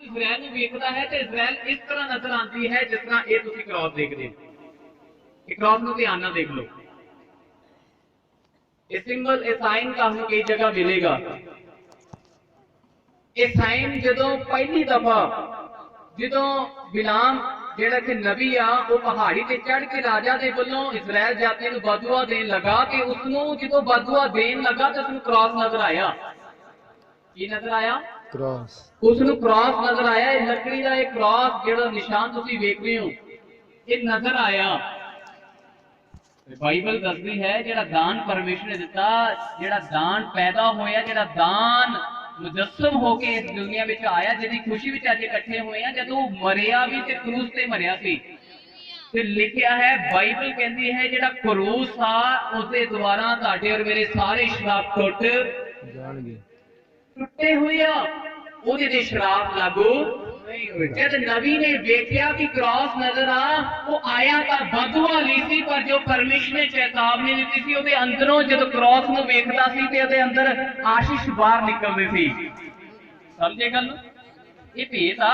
Israel ਨੂੰ ਵੇਖਦਾ ਹੈ ਤੇ ਇਜ਼ਰਾइल ਇਸ ਤਰ੍ਹਾਂ ਨਜ਼ਰ ਆਉਂਦੀ ਹੈ ਜਿਸ ਤਰ੍ਹਾਂ ਇਹ ਤੁਸੀਂ ਕ੍ਰਾਸ ਦੇਖਦੇ ਹੋ। ਇਹ ਕ੍ਰਾਸ ਨੂੰ ਧਿਆਨ ਨਾਲ ਦੇਖ ਲਓ। ਇਹ ਸਿੰਬਲ ਇਹ ਸਾਈਨ ਤੁਹਾਨੂੰ ਕਈ ਜਗ੍ਹਾ ਮਿਲੇਗਾ। ਇਹ ਸਾਈਨ ਜਦੋਂ ਪਹਿਲੀ ਦਫਾ ਜਦੋਂ ਬਿਲਾਮ ਜਿਹੜਾ ਕਿ ਨਬੀ ਆ ਉਹ ਪਹਾੜੀ ਤੇ ਚੜ ਕੇ ਰਾਜਾ ਦੇ ਵੱਲੋਂ ਇਜ਼ਰਾइल ਜਾਤੀ ਨੂੰ ਬਦਦੁਆ ਦੇਣ ਲੱਗਾ ਕਿ ਉਸ ਨੂੰ ਜਦੋਂ ਬਦਦੁਆ ਦੇਣ ਲੱਗਾ ਤਾਂ ਉਸ ਨੂੰ ਕ੍ਰਾਸ ਨਜ਼ਰ ਆਇਆ। ਕੀ ਨਜ਼ਰ ਆਇਆ? ਕ੍ਰਾਸ। ਉਸ ਨੂੰ ਕ੍ਰਾਸ ਨਜ਼ਰ ਆਇਆ। ਇਹ ਲੱਕੜੀ ਦਾ ਇਹ ਕ੍ਰਾਸ ਜਿਹੜਾ ਨਿਸ਼ਾਨ ਤੁਸੀਂ ਵੇਖ ਰਹੇ ਹੋ ਇਹ ਨਜ਼ਰ ਆਇਆ। ਬਾਈਬਲ ਦੱਸਦੀ ਹੈ ਜਿਹੜਾ ਦਾਨ ਪਰਮੇਸ਼ਰ ਨੇ ਦਿੱਤਾ, ਜਿਹੜਾ ਦਾਨ ਪੈਦਾ ਹੋਇਆ, ਜਿਹੜਾ ਦਾਨ ਮੁਜੱਸਮ ਹੋ ਕੇ ਇਸ ਦੁਨੀਆ ਵਿੱਚ ਆਇਆ, ਜਿਹਦੀ ਖੁਸ਼ੀ ਵਿੱਚ ਅੱਜ ਇਕੱਠੇ ਹੋਏ ਆ, ਜਦੋਂ ਮਰਿਆ ਵੀ ਤੇ ਕਰੂਸ ਤੇ ਮਰਿਆ ਸੀ। ਤੇ ਲਿਖਿਆ ਹੈ ਬਾਈਬਲ ਕਹਿੰਦੀ ਹੈ ਜਿਹੜਾ ਕਰੂਸ ਆ ਉਸਦੇ ਦੁਆਰਾ ਤੁਹਾਡੇ ਔਰ ਮੇਰੇ ਸਾਰੇ ਸ਼ਰਾਪ ਟੁੱਟ ਜਾਣਗੇ। ਟੁੱਟੇ ਹੋਏ ਆ, ਉਹਦੇ ਤੇ ਸ਼ਰਾਪ ਲਾਗੂ ਨਹੀਂ ਹੋਏਗਾ। ਜਦ ਨਬੀ ਨੇ ਵੇਖਿਆ ਕਿ ਕ੍ਰਾਸ ਨਜ਼ਰ ਆ ਉਹ ਆਇਆ ਤਾਂ ਬਦਦੁਆ ਲਈ ਸੀ, ਪਰ ਜੋ ਪਰਮੇਸ਼ਰ ਨੇ ਚੇਤਾਵਨੀ ਦਿੱਤੀ ਸੀ ਉਹਦੇ ਅੰਦਰੋਂ ਜਦੋਂ ਕ੍ਰਾਸ ਨੂੰ ਵੇਖਦਾ ਸੀ ਤੇ ਉਹਦੇ ਅੰਦਰ ਆਸ਼ੀਸ਼ ਬਾਹਰ ਨਿਕਲਦੀ ਸੀ। ਸਮਝੇ ਗੱਲ? ਇਹ ਭੇਦ ਆ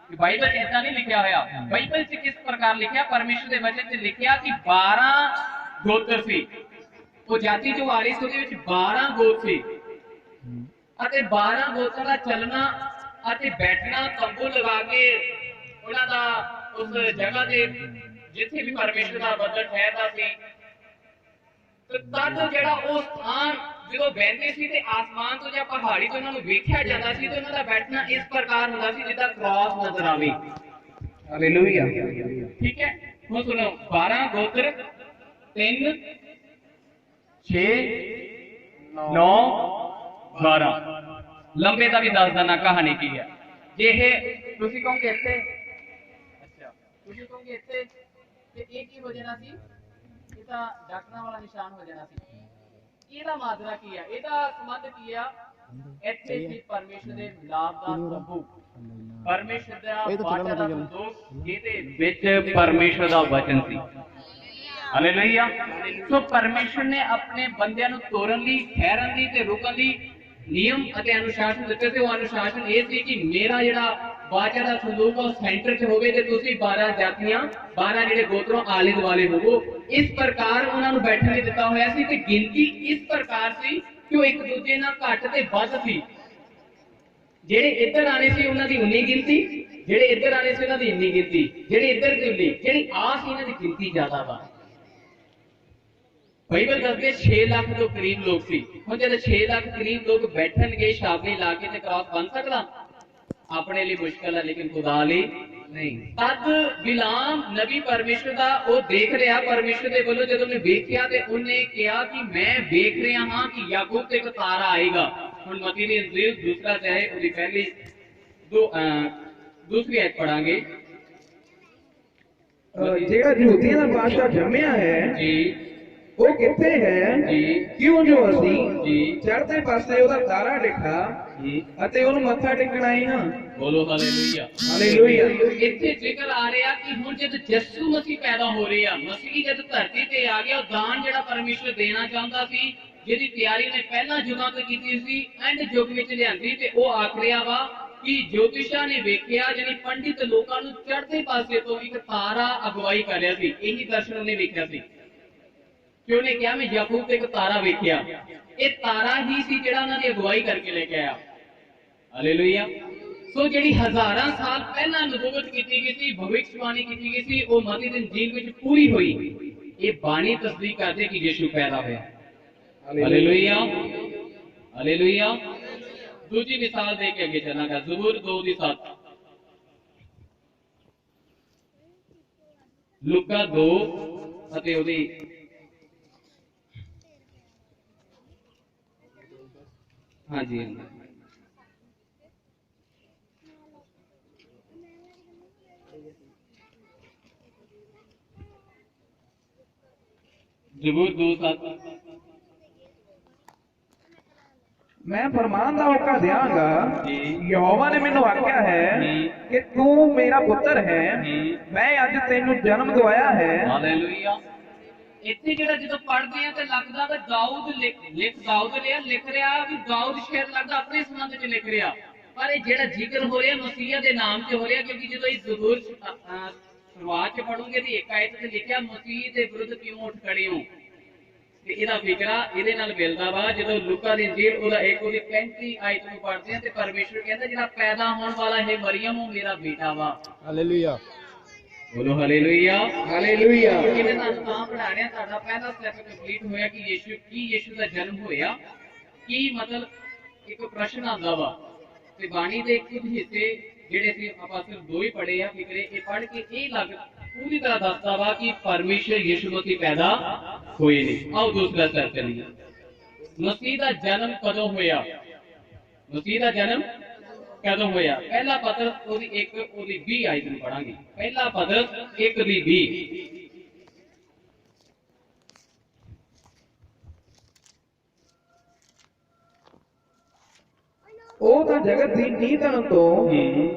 ਕਿ ਬਾਈਬਲ ਏਦਾਂ ਨਹੀਂ ਲਿਖਿਆ ਹੋਇਆ। ਬਾਈਬਲ 'ਚ ਕਿਸ ਪ੍ਰਕਾਰ ਲਿਖਿਆ? ਪਰਮੇਸ਼ਰ ਦੇ ਵਚਨ 'ਚ ਲਿਖਿਆ ਕਿ 12 ਗੋਤਰ ਸੀ। ਉਹ ਜਾਤੀ ਜੋ ਆ ਰਹੀ ਸੀ ਉਹਦੇ ਵਿੱਚ 12 ਗੋਤ ਸੀ ਅਤੇ 12 ਗੋਤਾਂ ਦਾ ਚੱਲਣਾ ਅਤੇ ਬੈਠਣਾ ਤੰਬੂ ਲਗਾ ਕੇ ਉਹਨਾਂ ਦਾ ਉਸ ਜਗ੍ਹਾ ਤੇ ਜਿੱਥੇ ਵੀ ਪਰਮੇਸ਼ਰ ਦਾ ਵਚਨ ਠਹਿਰਦਾ ਸੀ ਤਦ ਜਿਹੜਾ ਉਹ ਸਥਾਨ ਜਦੋਂ ਬਹਿੰਦੇ ਸੀ ਤੇ ਆਸਮਾਨ ਤੋਂ ਜਾਂ ਪਹਾੜੀ ਤੋਂ ਉਹਨਾਂ ਨੂੰ ਵੇਖਿਆ ਜਾਂਦਾ ਸੀ ਤੇ ਉਹਨਾਂ ਦਾ ਬੈਠਣਾ ਇਸ ਪ੍ਰਕਾਰ ਹੁੰਦਾ ਸੀ ਜਿੱਦਾਂ ਕ੍ਰਾਸ ਨਜ਼ਰ ਆਵੇ। ਹਾਲੇਲੂਇਆ। ਠੀਕ ਹੈ, ਹੁਣ ਸੁਣੋ। 12 ਗੋਤਰ 3 6 9 12 ਲੰਬੇ ਦਾ ਵੀ ਦੱਸ ਦੇਣਾ ਕਹਾਣੀ ਕੀ ਹੈ। ਜੇ ਇਹ ਤੁਸੀਂ ਕਹੋਗੇ ਇੱਥੇ, ਅੱਛਾ ਤੁਸੀਂ ਕਹੋਗੇ ਇੱਥੇ ਤੇ ਇਹ ਕੀ ਹੋ ਜਾਣਾ ਸੀ? ਇਹ ਤਾਂ ਡਾਕਣਾ ਵਾਲਾ ਨਿਸ਼ਾਨ ਹੋ ਜਾਣਾ ਸੀ। ਇਹਦਾ ਮਾਜਰਾ ਕੀ ਹੈ? ਇਹਦਾ ਸੰਬੰਧ ਕੀ ਆ? ਇੱਥੇ ਸੀ ਪਰਮੇਸ਼ਰ ਦੇ ਮਿਲਾਪ ਦਾ ਤੰਬੂ, ਪਰਮੇਸ਼ਰ ਦਾ ਵਾਚਾ ਦਾ ਸੰਦੋਖ, ਇਹਦੇ ਵਿੱਚ ਪਰਮੇਸ਼ਰ ਦਾ ਵਚਨ ਸੀ। ਹਾਲੇਲੂਇਆ। ਸੋ ਪਰਮੇਸ਼ਰ ਨੇ ਆਪਣੇ ਬੰਦਿਆਂ ਨੂੰ ਤੋਰਨ ਲਈ, ਠਹਿਰਨ ਲਈ ਤੇ ਰੁਕਣ ਲਈ ਨਿਯਮ ਅਤੇ ਅਨੁਸ਼ਾਸਨ ਦਿੱਤੇ ਤੇ ਉਹ ਅਨੁਸ਼ਾਸਨ ਇਹ ਸੀ ਕਿ ਮੇਰਾ ਜਿਹੜਾ ਵਾਚਾ ਦਾ ਸੰਦੂਕ ਉਹ ਸੈਂਟਰ 'ਚ ਹੋਵੇ ਤੇ ਤੁਸੀਂ 12 ਜਾਤੀਆਂ 12 ਜਿਹੜੇ ਗੋਤਰੋਂ ਆਲੇ ਦੁਆਲੇ ਹੋਵੋ। ਇਸ ਪ੍ਰਕਾਰ ਉਹਨਾਂ ਨੂੰ ਬੈਠਣ ਲਈ ਦਿੱਤਾ ਹੋਇਆ ਸੀ ਤੇ ਗਿਣਤੀ ਇਸ ਪ੍ਰਕਾਰ ਸੀ ਕਿ ਉਹ ਇੱਕ ਦੂਜੇ ਨਾਲ ਘੱਟ ਤੇ ਵੱਧ ਸੀ। ਜਿਹੜੇ ਇੱਧਰ ਆਣੇ ਸੀ ਉਹਨਾਂ ਦੀ 19 ਗਿਣਤੀ, ਜਿਹੜੇ ਇੱਧਰ ਆਣੇ ਸੀ ਉਹਨਾਂ ਦੀ ਇੰਨੀ ਗਿਣਤੀ, ਜਿਹੜੇ ਇੱਧਰ ਦੀ 19, ਜਿਹੜੀ ਆ ਸੀ ਇਹਨਾਂ ਦੀ ਗਿਣਤੀ ਜ਼ਿਆਦਾ ਵਾ। ਬਾਈਬਲ ਦੱਸਦੇ 6 ਲੱਖ ਤੋਂ ਕਰੀਬ ਲੋਕ ਸੀ। ਹੁਣ ਜਦ 6 ਲੱਖ ਕਰੀਬ ਲੋਕ ਬੈਠਣਗੇ ਛਾਬੜੀ ਲਾ ਕੇ ਤੇ ਕ੍ਰਾਸ ਬਣ ਸਕਦਾ? ਆਪਣੇ ਲਈ ਮੁਸ਼ਕਲ ਹੈ ਲੇਕਿਨ ਖੁਦਾ ਲਈ ਨਹੀਂ। ਤਦ ਬਿਲਾਮ ਨਬੀ ਪਰਮੇਸ਼ਰ ਦਾ ਉਹ ਦੇਖ ਰਿਹਾ ਪਰਮੇਸ਼ਰ ਦੇ ਵੱਲੋਂ, ਜਦੋਂ ਉਹਨੇ ਵੇਖਿਆ ਤੇ ਉਹਨੇ ਕਿਹਾ ਕਿ ਮੈਂ ਵੇਖ ਰਿਹਾ ਹਾਂ ਕਿ ਯਾਕੂਬ ਤੇ ਇੱਕ ਤਾਰਾ ਆਏਗਾ। ਹੁਣ ਮਤੀ ਦੀ ਇੰਜੀਲ ਦੂਸਰਾ ਅਧਿਆਇ ਉਹਦੀ ਪਹਿਲੀ ਦੂਸਰੀ ਆਇਤ ਪੜਾਂਗੇ। ਜਿਹੜਾ ਯਹੂਦੀਆਂ ਦਾ ਬਾਦਸ਼ਾਹ ਜੰਮਿਆ ਹੈ ਜੀ ਉਹ ਕਿੱਥੇ ਹੈ ਜੀ, ਕਿਉਂ ਜੋ ਅਸੀਂ ਜੀ ਚੜ੍ਹਦੇ ਪਾਸੇ ਉਹਦਾ ਤਾਰਾ ਦੇਖਾ ਜੀ ਅਤੇ ਉਹਨੂੰ ਮੱਥਾ ਟੇਕਣ ਆਏ ਹਾਂ। ਬੋਲੋ ਹਾਲੇਲੂਇਆ। ਹਾਲੇਲੂਇਆ। ਇੱਥੇ ਜ਼ਿਕਰ ਆ ਰਿਹਾ ਕਿ ਹੁਣ ਜਦ ਯਿਸੂ ਮਸੀਹ ਪੈਦਾ ਹੋ ਰਿਹਾ, ਮਸੀਹ ਜਦ ਧਰਤੀ ਤੇ ਆ ਗਿਆ, ਉਹ ਦਾਨ ਜਿਹੜਾ ਪਰਮੇਸ਼ਰ ਦੇਣਾ ਚਾਹੁੰਦਾ ਸੀ, ਜਿਹਦੀ ਤਿਆਰੀ ਨੇ ਪਹਿਲਾਂ ਯੁੱਗਾਂ ਤੋਂ ਕੀਤੀ ਸੀ, ਐਂਡ ਯੁੱਗ ਵਿੱਚ ਲਿਆਂਦੀ, ਤੇ ਉਹ ਆਖ ਰਿਹਾ ਵਾ ਕਿ ਜੋਤਿਸ਼ਾਂ ਨੇ ਵੇਖਿਆ, ਜਿਹੜੀ ਪੰਡਿਤ ਲੋਕਾਂ ਨੂੰ ਚੜ੍ਹਦੇ ਪਾਸੇ ਤੋਂ ਇੱਕ ਤਾਰਾ ਅਗਵਾਈ ਕਰ ਰਿਹਾ ਸੀ। ਇਹੀ ਦਰਸ਼ਨ ਉਹਨੇ ਵੇਖਿਆ ਸੀ ਕਿ ਉਹਨੇ ਕਿਹਾ ਮੈਂ ਯਾਕੂਬ ਤੇ ਇੱਕ ਤਾਰਾ ਵੇਖਿਆ। ਇਹ ਤਾਰਾ ਹੀ ਸੀ ਜਿਹੜਾ ਉਹਨਾਂ ਦੀ ਅਗਵਾਈ ਕਰਕੇ ਲੈ ਕੇ ਆਇਆ। ਹਾਲੇਲੂਇਆ। ਸੋ ਜਿਹੜੀ ਹਜ਼ਾਰਾਂ ਸਾਲ ਪਹਿਲਾਂ ਨਬੂਵਤ ਕੀਤੀ ਗਈ ਸੀ, ਭਵਿੱਖਬਾਣੀ ਕੀਤੀ ਗਈ ਸੀ, ਉਹ ਮਤੀ ਦੀ ਇੰਜੀਲ ਵਿੱਚ ਪੂਰੀ ਹੋਈ। ਇਹ ਬਾਣੀ ਤਸਦੀਕ ਕਰਦੇ ਕਿ ਯਿਸੂ ਪੈਦਾ ਹੋਇਆ। ਹਾਲੇਲੂਇਆ। ਹਾਲੇਲੂਇਆ। ਦੂਜੀ ਮਿਸਾਲ ਦੇ ਕੇ ਅੱਗੇ ਚੱਲਾਂਗਾ। ਜ਼ਬੂਰ 2:7, ਲੂਕਾ 2 ਅਤੇ ਉਹਦੀ ਹਾਂਜੀ ਜ਼ਬੂਰ 2:7, ਮੈਂ ਫਰਮਾਨ ਦਾ ਹੁਕਮ ਦਿਆਂਗਾ, ਯਹੋਵਾ ਨੇ ਮੈਨੂੰ ਆਖਿਆ ਹੈ ਕਿ ਤੂੰ ਮੇਰਾ ਪੁੱਤਰ ਹੈ, ਮੈਂ ਅੱਜ ਤੈਨੂੰ ਜਨਮ ਦਵਾਇਆ ਹੈ। ਹਾਲੇਲੂਇਆ। ਇੱਥੇ ਜਿਹੜਾ ਜਦੋਂ ਪੜ੍ਹਦੇ ਆ ਤੇ ਲੱਗਦਾ ਕਿ ਦਾਊਦ ਲਿਖ ਰਿਹਾ ਵੀ ਦਾਊਦ ਸ਼ਾਇਦ ਲੱਗਦਾ ਆਪਣੇ ਸੰਬੰਧ ਚ ਲਿਖ ਰਿਹਾ, पर जेड़ा जिक्र हो रहा मसीह के नाम से हो रहा, क्योंकि जो इस जबूर शुरुआत च पढ़ोगे तो एक आयत से लिखा मसीह के विरुद्ध क्यों उठ खड़े हो, ਤੇ ਇਹਦਾ ਫਿਕਰਾ ਇਹਦੇ ਨਾਲ ਮਿਲਦਾ ਵਾ ਜਦੋਂ ਲੂਕਾ ਦੀ ਇੰਜੀਲ ਉਹਦਾ 1:35 ਆਇਤ ਨੂੰ ਪੜ੍ਹਦੇ ਆ ਤੇ ਪਰਮੇਸ਼ਰ ਕਹਿੰਦਾ ਜਿਹੜਾ ਪੈਦਾ ਹੋਣ ਵਾਲਾ ਹੈ ਮਰੀਮ ਉਹ ਮੇਰਾ ਬੇਟਾ ਵਾ। ਹਾਲੇਲੂਇਆ, ਬੋਲੋ ਹਾਲੇਲੂਇਆ, ਹਾਲੇਲੂਇਆ। ਕਿਵੇਂ ਤੁਹਾਨੂੰ ਤਾਂ ਪੜ੍ਹਾ ਰਿਹਾ, ਤੁਹਾਡਾ ਪਹਿਲਾ ਸਟੈਪ ਕੰਪਲੀਟ ਹੋਇਆ ਕਿ ਯੀਸ਼ੂ ਦਾ ਜਨਮ ਹੋਇਆ। ਕੀ ਮਤਲਬ ਇੱਕ ਪ੍ਰਸ਼ਨ ਆਉਂਦਾ ਵਾ ਤੇ ਬਾਣੀ ਦੇ ਕੁਝ ਹਿੱਸੇ ਜਿਹੜੇ ਸੀ ਆਪਾਂ ਸਿਰਫ 2 ਹੀ ਪੜ੍ਹੇ ਆ, ਫਿਕਰੇ ਇਹ ਪੜ੍ਹ ਕੇ ਇਹ ਲੱਗ पूरी तरह दसता वा कि परमेश्वर यीशु मसीह पैदा हुए नहीं। आओ दूसरा स्टेप चलिए, मसीह का जन्म कदों होया, मसीह का जन्म कदों होया। पहला पत्र ओदी 1:20 आयत में पढ़ांगे, पहला पत्र 1:20। ਉਹ ਤਾਂ ਜਗਤ ਦੀ ਨੀਂਹ ਧਰਨ ਤੋਂ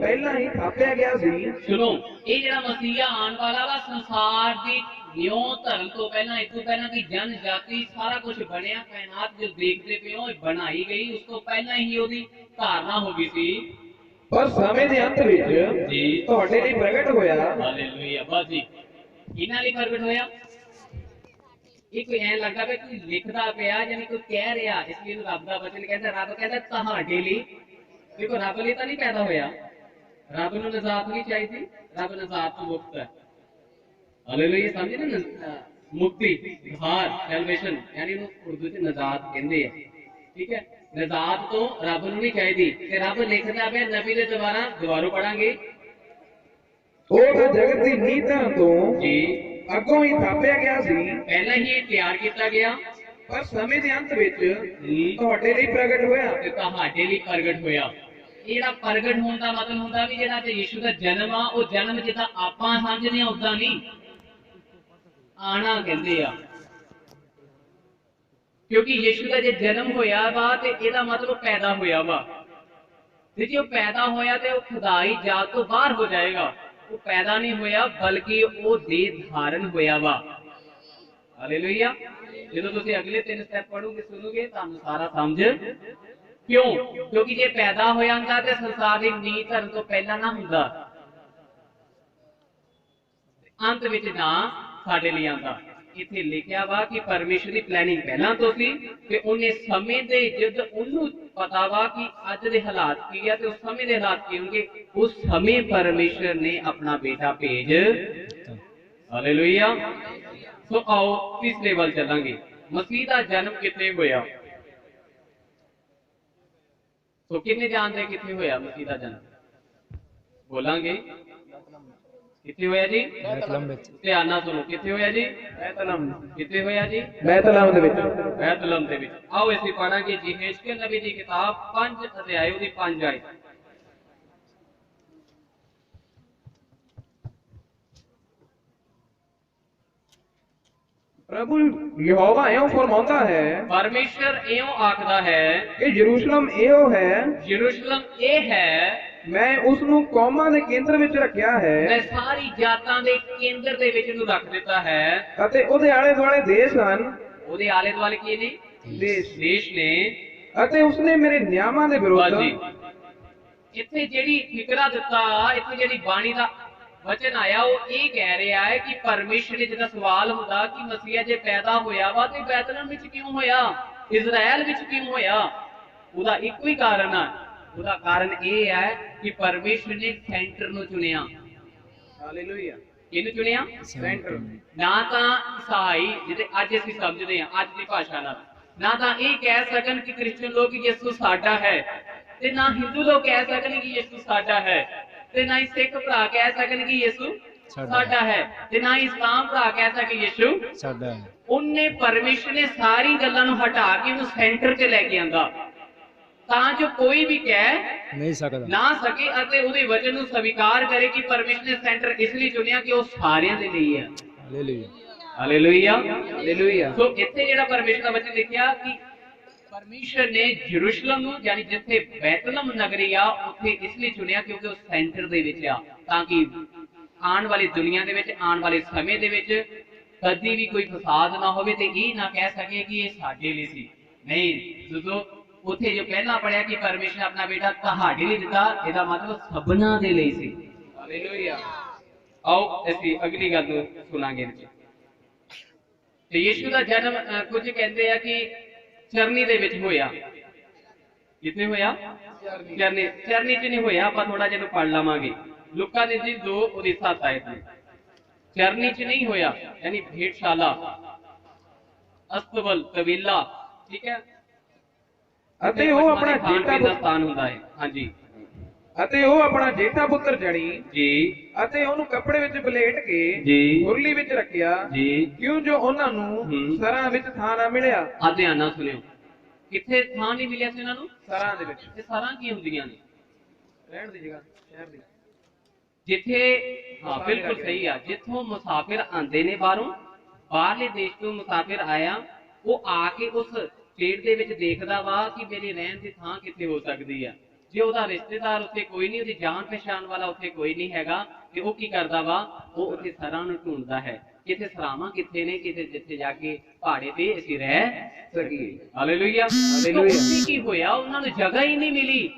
ਪਹਿਲਾਂ ਹੀ ਥਾਪਿਆ ਗਿਆ ਸੀ। सुनो, ये जेड़ा मसीहा आने वाला वा संसार दी न्यों धरन तो पहला, इस तो पहला की जन जाति सारा कुछ बनया, कायनात जो देखते पे हो बनाई गई, उस तो पहला ही ओदी धारणा हो गई थी। पर समय ਦੇ ਅੰਤ ਵਿੱਚ जी ਤੁਹਾਡੇ ਲਈ ਪ੍ਰਗਟ ਹੋਇਆ। हालेलुया, बस जी इन्हां ਲਈ प्रगट होया। ਇਹ ਕੋਈ ਐਂ ਲੱਗਦਾ ਵੀ ਕੋਈ ਲਿਖਦਾ ਪਿਆ ਜਾਨੀ ਕੋਈ ਕਹਿ ਰਿਹਾ, ਇਸ ਲਈ ਰੱਬ ਦਾ ਵਚਨ ਕਹਿੰਦਾ, ਰੱਬ ਕਹਿੰਦਾ ਤੁਹਾਡੇ ਲਈ। ਦੇਖੋ ਰੱਬ ਲਈ ਤਾਂ ਨਹੀਂ ਪੈਦਾ ਹੋਇਆ, ਰੱਬ ਨੂੰ ਨਜ਼ਾਤ ਨਹੀਂ ਚਾਹੀਦੀ, ਰੱਬ ਨਜ਼ਾਤ ਤੋਂ ਮੁਕਤ ਹੈ। ਹਾਲੇਲੂਇਆ, ਸਮਝੇ ਨਾ, ਮੁਕਤੀ, ਉਧਾਰ, ਸੈਲਵੇਸ਼ਨ, ਯਾਨੀ ਨੂੰ ਉਰਦੂ ਚ ਨਜ਼ਾਤ ਕਹਿੰਦੇ ਆ। ਠੀਕ ਹੈ, ਨਜ਼ਾਤ ਤੋਂ ਰੱਬ ਨੂੰ ਨਹੀਂ ਚਾਹੀਦੀ ਤੇ ਰੱਬ ਲਿਖਦਾ ਪਿਆ ਨਬੀ ਦੇ ਦੁਬਾਰਾ ਪੜਾਂਗੇ। ਉਹ ਤਾਂ ਜਗਤ ਦੀ ਨੀਂਹ ਧਰਨ ਤੋਂ ਜੀ ਅੱਗੋਂ ਹੀ ਥਾਪਿਆ ਗਿਆ ਸੀ, ਪਹਿਲਾਂ ਹੀ ਤਿਆਰ ਕੀਤਾ ਗਿਆ, ਪਰ ਸਮੇਂ ਦੇ ਅੰਤ ਵਿੱਚ ਤੁਹਾਡੇ ਲਈ ਪ੍ਰਗਟ ਹੋਇਆ। ਤੇ ਤੁਹਾਡੇ ਲਈ ਪ੍ਰਗਟ ਹੋਇਆ। ਇਹ ਜਿਹੜਾ ਪ੍ਰਗਟ ਹੋਣ ਦਾ ਮਤਲਬ ਹੁੰਦਾ ਵੀ ਜਿਹੜਾ ਤੇ ਯੀਸ਼ੂ ਦਾ ਜਨਮ ਆ, ਉਹ ਜਨਮ ਜਿੱਦਾਂ ਆਪਾਂ ਸਮਝਦੇ ਆ ਉਦਾਂ ਨਹੀਂ, ਆਣਾ ਕਹਿੰਦੇ ਆ। ਕਿਉਂਕਿ ਯੀਸ਼ੂ ਦਾ ਜੇ ਜਨਮ ਹੋਇਆ ਵਾ ਤੇ ਇਹਦਾ ਮਤਲਬ ਪੈਦਾ ਹੋਇਆ ਵਾ, ਤੇ ਜੇ ਉਹ ਪੈਦਾ ਹੋਇਆ ਤੇ ਉਹ ਖੁਦਾਈ ਜਾਤ ਤੋਂ ਬਾਹਰ ਹੋ ਜਾਏਗਾ। ਉਹ ਪੈਦਾ ਨਹੀਂ ਹੋਇਆ ਬਲਕਿ ਉਹ ਦੇਹ ਧਾਰਨ ਹੋਇਆ ਵਾ। ਹਾਲੇਲੂਇਆ। ਜਦੋਂ ਤੁਸੀਂ ਅਗਲੇ 3 ਸਟੈਪ ਪੜੋਗੇ ਸੁਣੋਗੇ ਤੁਹਾਨੂੰ ਸਾਰਾ ਸਮਝ ਕਿਉਂ, ਕਿਉਂਕਿ ਜੇ ਪੈਦਾ ਹੋਇਆ ਹੁੰਦਾ ਤੇ ਸੰਸਾਰ ਦੀ ਨੀਂਹ ਧਰਨ ਤੋਂ ਪਹਿਲਾਂ ਨਾ ਹੁੰਦਾ, ਅੰਤ ਵਿੱਚ ਨਾ ਸਾਡੇ ਲਈ ਆਂਦਾ। ਇੱਥੇ ਲਿਖਿਆ ਵਾ ਕਿ ਪਰਮੇਸ਼ਰ ਦੀ ਪਲੈਨਿੰਗ ਪਹਿਲਾਂ ਤੋਂ ਸੀ ਤੇ ਉਹਨੇ ਸਮੇਂ ਦੇ ਜਦ ਉਹਨੂੰ ਪਤਾ ਵਾ ਕਿ ਅੱਜ ਦੇ ਹਾਲਾਤ ਕੀ ਆ ਤੇ ਉਸ ਸਮੇਂ ਦੇ ਹਾਲਾਤ ਕੀ ਹੋਣਗੇ, ਉਸ ਸਮੇਂ ਪਰਮੇਸ਼ਰ ਨੇ ਆਪਣਾ ਬੇਟਾ ਭੇਜ। ਹਾਲੇਲੂਇਆ। ਸੋ ਆਓ ਤੀਸਰੇ ਵੱਲ ਚੱਲਾਂਗੇ, ਮਸੀਹ ਦਾ ਜਨਮ ਕਿੱਥੇ ਹੋਇਆ। ਸੋ ਕਿੰਨੇ ਜਾਣਦੇ ਕਿੱਥੇ ਹੋਇਆ ਮਸੀਹ ਦਾ ਜਨਮ? ਬੋਲਾਂਗੇ ਕਿੱਥੇ ਹੋਇਆ ਜੀ? ਬੈਤਲਹਮ ਵਿੱਚ। ਧਿਆਨ ਨਾਲ ਸੁਣੋ, ਕਿੱਥੇ ਹੋਇਆ ਜੀ? ਬੈਤਲਹਮ। ਕਿੱਥੇ ਹੋਇਆ ਜੀ? ਬੈਤਲਹਮ ਦੇ ਵਿੱਚ। ਬੈਤਲਹਮ ਦੇ ਵਿੱਚ। ਆਓ ਅਸੀਂ ਪੜਾਂਗੇ ਯਹੇਜ਼ਕੇਲ ਨਬੀ ਦੀ ਕਿਤਾਬ 5 ਅਧਿਆਇ ਉਹਦੀ 5 ਆਇਤ। ਪ੍ਰਭੂ ਯਹੋਵਾ ਇਉਂ ਫਰਮਾਉਂਦਾ ਹੈ, ਪਰਮੇਸ਼ਰ ਇਉਂ ਆਖਦਾ ਹੈ ਕਿ ਯਰੂਸ਼ਲਮ ਇਹੋ ਹੈ, ਯਰੂਸ਼ਲਮ ਇਹ ਹੈ, ਮੈਂ ਉਸ ਨੂੰ ਕੌਮਾਂ ਦੇ ਕੇਂਦਰ ਵਿੱਚ ਰੱਖਿਆ ਹੈ, ਮੈਂ ਸਾਰੀ ਜਾਤਾਂ ਦੇ ਕੇਂਦਰ ਦੇ ਵਿੱਚ ਨੂੰ ਰੱਖ ਦਿੱਤਾ ਹੈ। ਅਤੇ ਉਹਦੇ ਆਲੇ ਦੁਆਲੇ ਦੇਸ਼ ਹਨ। ਉਹਦੇ ਆਲੇ ਦੁਆਲੇ ਕੀ ਨੇ? ਦੇਸ਼ ਨੇ। ਅਤੇ ਉਸਨੇ ਮੇਰੇ ਨਿਯਮਾਂ ਦੇ ਵਿਰੁੱਧ। ਇੱਥੇ ਜਿਹੜੀ ਫਿਕਰਾ ਦਿੱਤਾ, ਇੱਥੇ ਜਿਹੜੀ ਬਾਣੀ ਦਾ ਵਚਨ ਆਇਆ, ਉਹ ਇਹ ਕਹਿ ਰਿਹਾ ਹੈ ਕਿ ਪਰਮੇਸ਼ਰ ਨੇ, ਜਿਹਦਾ ਸਵਾਲ ਹੁੰਦਾ ਕਿ ਮਸੀਹਾ ਜੇ ਪੈਦਾ ਹੋਇਆ ਵਾ ਤੇ ਬੈਤਲਹਮ ਵਿੱਚ ਕਿਉਂ ਹੋਇਆ, ਇਜ਼ਰਾਈਲ ਵਿੱਚ ਕਿਉਂ ਹੋਇਆ? ਉਹਦਾ ਇੱਕੋ ਹੀ ਕਾਰਨ ਹੈ। ਉਹਦਾ ਕਾਰਨ ਇਹ ਹੈ ਕਿ ਪਰਮੇਸ਼ਰ ਨੇ ਸੈਂਟਰ ਨੂੰ ਚੁਣਿਆ। ਹਾਲੇਲੂਇਆ। ਕਿਹਨੂੰ ਚੁਣਿਆ? ਸੈਂਟਰ। ਨਾ ਤਾਂ ਈਸਾਈ ਜਿਹਦੇ ਅੱਜ ਅਸੀਂ ਸਮਝਦੇ ਹਾਂ ਅੱਜ ਦੀ ਭਾਸ਼ਾ ਨਾਲ, ਨਾ ਤਾਂ ਇਹ ਕਹਿ ਸਕਣ ਕਿ ਕ੍ਰਿਸਚੀਅਨ ਲੋਕ ਯਿਸੂ ਸਾਡਾ ਹੈ, ਤੇ ਨਾ ਹਿੰਦੂ ਲੋਕ ਕਹਿ ਸਕਣ ਕਿ ਯਿਸੂ ਸਾਡਾ ਹੈ, ਤੇ ਨਾ ਹੀ ਸਿੱਖ ਭਰਾ ਕਹਿ ਸਕਣ ਕਿ ਯਿਸੂ ਸਾਡਾ ਹੈ, ਤੇ ਨਾ ਹੀ ਇਸਲਾਮ ਭਰਾ ਕਹਿ ਸਕੇ ਯਿਸੂ ਸਾਡਾ ਹੈ। ਉਹਨੇ ਪਰਮੇਸ਼ਰ ਨੇ ਸਾਰੀ ਗੱਲਾਂ ਨੂੰ ਹਟਾ ਕੇ ਉਹਨੂੰ ਸੈਂਟਰ 'ਚ ਲੈ ਕੇ ਆਂਦਾ ਤਾਂ ਜੋ ਕੋਈ ਵੀ ਕਹਿ ਨਹੀਂ ਸਕਦਾ ਨਾ ਸਕੇ ਅਤੇ ਉਹਦੇ ਵਚਨ ਨੂੰ ਸਵੀਕਾਰ ਕਰੇ ਕਿ ਪਰਮੇਸ਼ਰ ਨੇ ਸੈਂਟਰ ਇਸ ਲਈ ਚੁਣਿਆ ਕਿ ਉਹ ਸਾਰਿਆਂ ਦੇ ਲਈ ਹੈ। Hallelujah, hallelujah, hallelujah. ਸੋ ਇੱਥੇ ਜਿਹੜਾ ਪਰਮੇਸ਼ਰ ਦਾ ਵਚਨ ਲਿਖਿਆ ਕਿ ਪਰਮੇਸ਼ਰ ਨੇ ਯਰੂਸ਼ਲਮ ਨੂੰ, ਯਾਨੀ ਜਿੱਥੇ ਬੈਤਲਹਮ ਨਗਰੀ ਆ, ਉੱਥੇ ਇਸ ਲਈ ਚੁਣਿਆ ਕਿਉਂਕਿ ਉਹ ਸੈਂਟਰ ਦੇ ਵਿੱਚ ਆ, ਤਾਂ ਕਿ ਆਉਣ ਵਾਲੀ ਦੁਨੀਆ ਦੇ ਵਿੱਚ, ਆਉਣ ਵਾਲੇ ਸਮੇਂ ਦੇ ਵਿੱਚ ਕਦੀ ਵੀ ਕੋਈ ਫਸਾਦ ਨਾ ਹੋਵੇ ਤੇ ਇਹ ਨਾ ਕਹਿ ਸਕੇ ਕਿ ਇਹ ਸਾਡੇ ਲਈ ਸੀ। ਨਹੀਂ, ਜਦੋਂ ਉੱਥੇ ਜੋ ਪਹਿਲਾਂ ਪੜਿਆ ਕਿ ਪਰਮੇਸ਼ਰ ਨੇ ਆਪਣਾ ਬੇਟਾ ਤੁਹਾਡੇ ਲਈ ਦਿੱਤਾ, ਇਹਦਾ ਮਤਲਬ ਸਭਨਾਂ ਦੇ ਲਈ ਸੀ। ਹਾਲੇਲੂਇਆ। ਆਓ ਅਸੀਂ ਅਗਲੀ ਗੱਲ ਨੂੰ ਸੁਣਾਂਗੇ। ਤੇ ਯਿਸੂ ਦਾ ਜਨਮ ਕੁਝ ਕਹਿੰਦੇ ਆ ਕਿ ਚਰਨੀ ਦੇ ਵਿੱਚ ਹੋਇਆ। ਕਿੱਥੇ ਹੋਇਆ? ਚਰਨੀ ਚ ਨਹੀਂ ਹੋਇਆ। ਆਪਾਂ ਥੋੜਾ ਜਿਹਾ ਪੜ੍ਹ ਲਵਾਂਗੇ। ਲੂਕਾ ਦੀ ਜੀ 2 ਉਹਦੀ 7 ਆਇਤ ਨੂੰ। ਚਰਨੀ ਚ ਨਹੀਂ ਹੋਇਆ, यानी भेड़शाला, ਅਸਤਬਲ, ਕਬੀਲਾ, ਠੀਕ ਹੈ। ਅਤੇ ਉਹ ਆਪਣਾ ਜੇਠਾ ਦਾ ਸਥਾਨ ਹੁੰਦਾ ਹੈ। ਹਾਂਜੀ। ਅਤੇ ਉਹ ਆਪਣਾ ਜੇਠਾ ਪੁੱਤਰ ਜਣੀ ਜੀ, ਅਤੇ ਉਹਨੂੰ ਕੱਪੜੇ ਵਿੱਚ ਬਲੇਟ ਕੇ ਜੀ, ਮੁਰਲੀ ਵਿੱਚ ਰੱਖਿਆ ਜੀ, ਕਿਉਂ ਜੋ ਉਹਨਾਂ ਨੂੰ ਸਰਾਂ ਵਿੱਚ ਥਾਂ ਨਾ ਮਿਲਿਆ। ਆ ਧਿਆਨ ਨਾਲ ਸੁਣਿਓ, ਕਿੱਥੇ ਥਾਂ ਨਹੀਂ ਮਿਲਿਆ ਸੀ ਉਹਨਾਂ ਨੂੰ? ਸਰਾਂ ਦੇ ਵਿੱਚ। ਇਹ ਸਰਾਂ ਕੀ ਹੁੰਦੀਆਂ ਨੇ? ਰਹਿਣ ਦੀ ਜਗ੍ਹਾ, ਸ਼ਹਿਰ ਦੀ। ਜਿੱਥੇ, ਹਾਂ ਬਿਲਕੁਲ ਸਹੀ ਆ, ਜਿੱਥੋਂ ਮੁਸਾਫਿਰ ਆਉਂਦੇ ਨੇ ਬਾਹਰੋਂ, ਬਾਹਰਲੇ ਦੇਸ਼ ਤੋਂ ਮੁਸਾਫਿਰ ਆਇਆ, ਉਹ ਆ ਕੇ ਉਸ ਸਟੇਟ ਦੇ ਵਿੱਚ ਦੇਖਦਾ ਵਾ ਕਿ ਮੇਰੇ ਰਹਿਣ ਦੀ ਥਾਂ ਕਿੱਥੇ ਹੋ ਸਕਦੀ ਆ। ਜੇ ਉਹਦਾ ਰਿਸ਼ਤੇਦਾਰ ਉੱਥੇ ਕੋਈ ਨਹੀਂ, ਉਹਦੀ ਜਾਣ ਪਛਾਣ ਵਾਲਾ ਉੱਥੇ ਕੋਈ ਨਹੀਂ ਹੈਗਾ, ਤੇ ਉਹ ਕੀ ਕਰਦਾ ਵਾ? ਉਹ ਉੱਥੇ ਸਰਾਂ ਨੂੰ ਢੂੰਡਦਾ ਹੈ, ਕਿਤੇ ਸਰਾਵਾਂ ਕਿੱਥੇ ਨੇ, ਕਿਤੇ ਜਿੱਥੇ ਜਾ ਕੇ ਪਹਾੜੇ ਤੇ ਅਸੀਂ ਰਹਿ ਸਕੀਏ। ਹਾਲੇਲੂਇਆ। ਉੱਥੇ ਕੀ ਹੋਇਆ? ਉਹਨਾਂ ਨੂੰ ਜਗ੍ਹਾ ਹੀ ਨਹੀਂ ਮਿਲੀ।